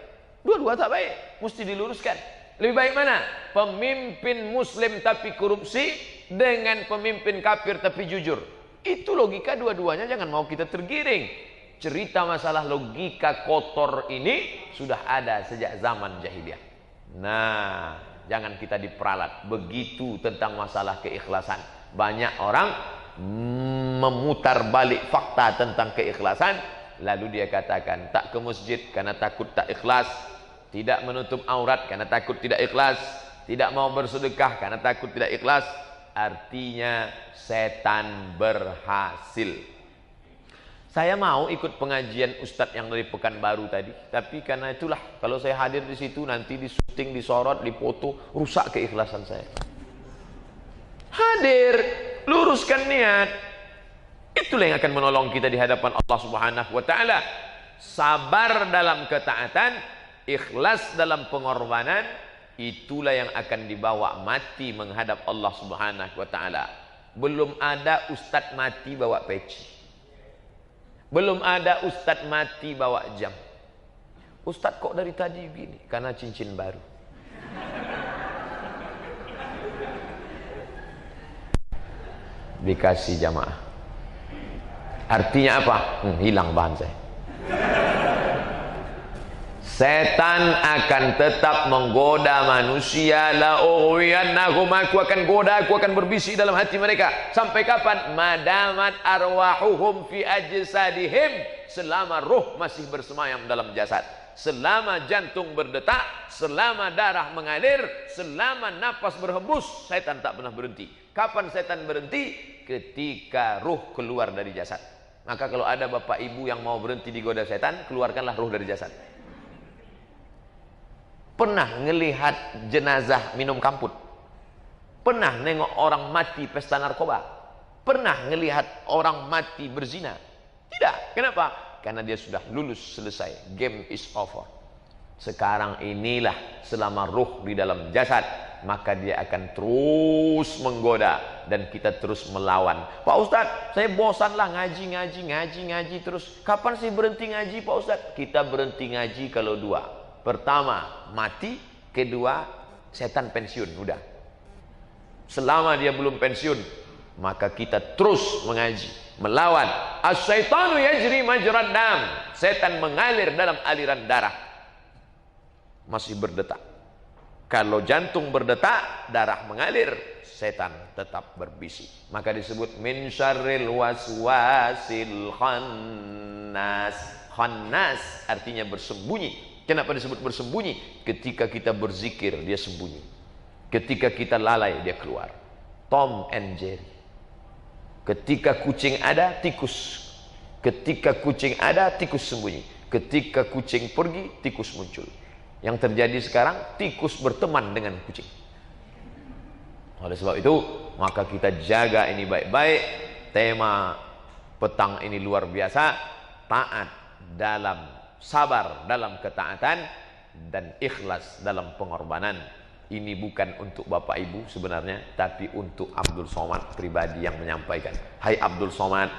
[SPEAKER 1] Dua-dua tak baik, mesti diluruskan. Lebih baik mana? Pemimpin muslim tapi korupsi dengan pemimpin kafir tapi jujur. Itu logika dua-duanya, jangan mau kita tergiring. Cerita masalah logika kotor ini sudah ada sejak zaman jahiliyah. Nah, jangan kita diperalat. Begitu tentang masalah keikhlasan. Banyak orang memutar balik fakta tentang keikhlasan, lalu dia katakan tak ke masjid karena takut tak ikhlas, tidak menutup aurat karena takut tidak ikhlas, tidak mau bersedekah karena takut tidak ikhlas. Artinya setan berhasil. Saya mau ikut pengajian Ustadz yang dari Pekanbaru tadi, tapi karena itulah kalau saya hadir di situ nanti di syuting, disorot, dipoto, rusak keikhlasan saya. Hadir, luruskan niat. Itulah yang akan menolong kita di hadapan Allah Subhanahu wa taala. Sabar dalam ketaatan, ikhlas dalam pengorbanan, itulah yang akan dibawa mati menghadap Allah Subhanahu wa taala. Belum ada ustadz mati bawa peci. Belum ada ustadz mati bawa jam. Ustadz kok dari tadi begini? Karena cincin baru. Dikasih jamaah. Artinya apa? Hilang bahan saya. Setan akan tetap menggoda manusia. La ughwiyannahum, aku akan goda, aku akan berbisik dalam hati mereka. Sampai kapan? Madamat arwahuhum fi ajsadihim, selama roh masih bersemayam dalam jasad. Selama jantung berdetak, selama darah mengalir, selama napas berhembus, setan tak pernah berhenti. Kapan setan berhenti? Ketika ruh keluar dari jasad. Maka kalau ada bapak ibu yang mau berhenti digoda setan, keluarkanlah ruh dari jasad. Pernah ngelihat jenazah minum kamput? Pernah nengok orang mati pesta narkoba? Pernah ngelihat orang mati berzina? Tidak. Kenapa? Karena dia sudah lulus, selesai. Game is over. Sekarang inilah selama ruh di dalam jasad, maka dia akan terus menggoda dan kita terus melawan. Pak Ustadz, saya bosanlah ngaji terus. Kapan sih berhenti ngaji Pak Ustadz? Kita berhenti ngaji kalau dua. Pertama, mati. Kedua, setan pensiun. Udah. Selama dia belum pensiun, maka kita terus mengaji, melawan. As-syaitanu yajri majrad dam. Setan mengalir dalam aliran darah. Masih berdetak. Kalau jantung berdetak, darah mengalir, setan tetap berbisik. Maka disebut min syarril waswasil khannas. Khannas artinya bersembunyi. Kenapa disebut bersembunyi? Ketika kita berzikir, dia sembunyi. Ketika kita lalai, dia keluar. Tom and Jerry. Ketika kucing ada, tikus. Ketika kucing ada, tikus sembunyi. Ketika kucing pergi, tikus muncul. Yang terjadi sekarang, tikus berteman dengan kucing. Oleh sebab itu, maka kita jaga ini baik-baik. Tema petang ini luar biasa. Taat dalam sabar dalam ketaatan dan ikhlas dalam pengorbanan. Ini bukan untuk Bapak Ibu sebenarnya, tapi untuk Abdul Somad pribadi yang menyampaikan. Hai Abdul Somad,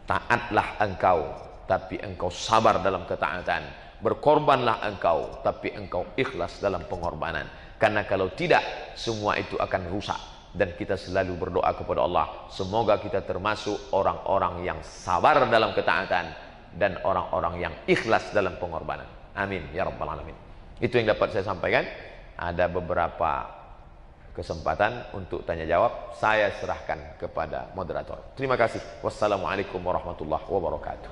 [SPEAKER 1] taatlah engkau, tapi engkau sabar dalam ketaatan. Berkorbanlah engkau, tapi engkau ikhlas dalam pengorbanan. Karena kalau tidak, semua itu akan rusak. Dan kita selalu berdoa kepada Allah, semoga kita termasuk orang-orang yang sabar dalam ketaatan dan orang-orang yang ikhlas dalam pengorbanan. Amin ya rabbal alamin. Itu yang dapat saya sampaikan. Ada beberapa kesempatan untuk tanya jawab, saya serahkan kepada moderator. Terima kasih. Wassalamualaikum warahmatullahi wabarakatuh.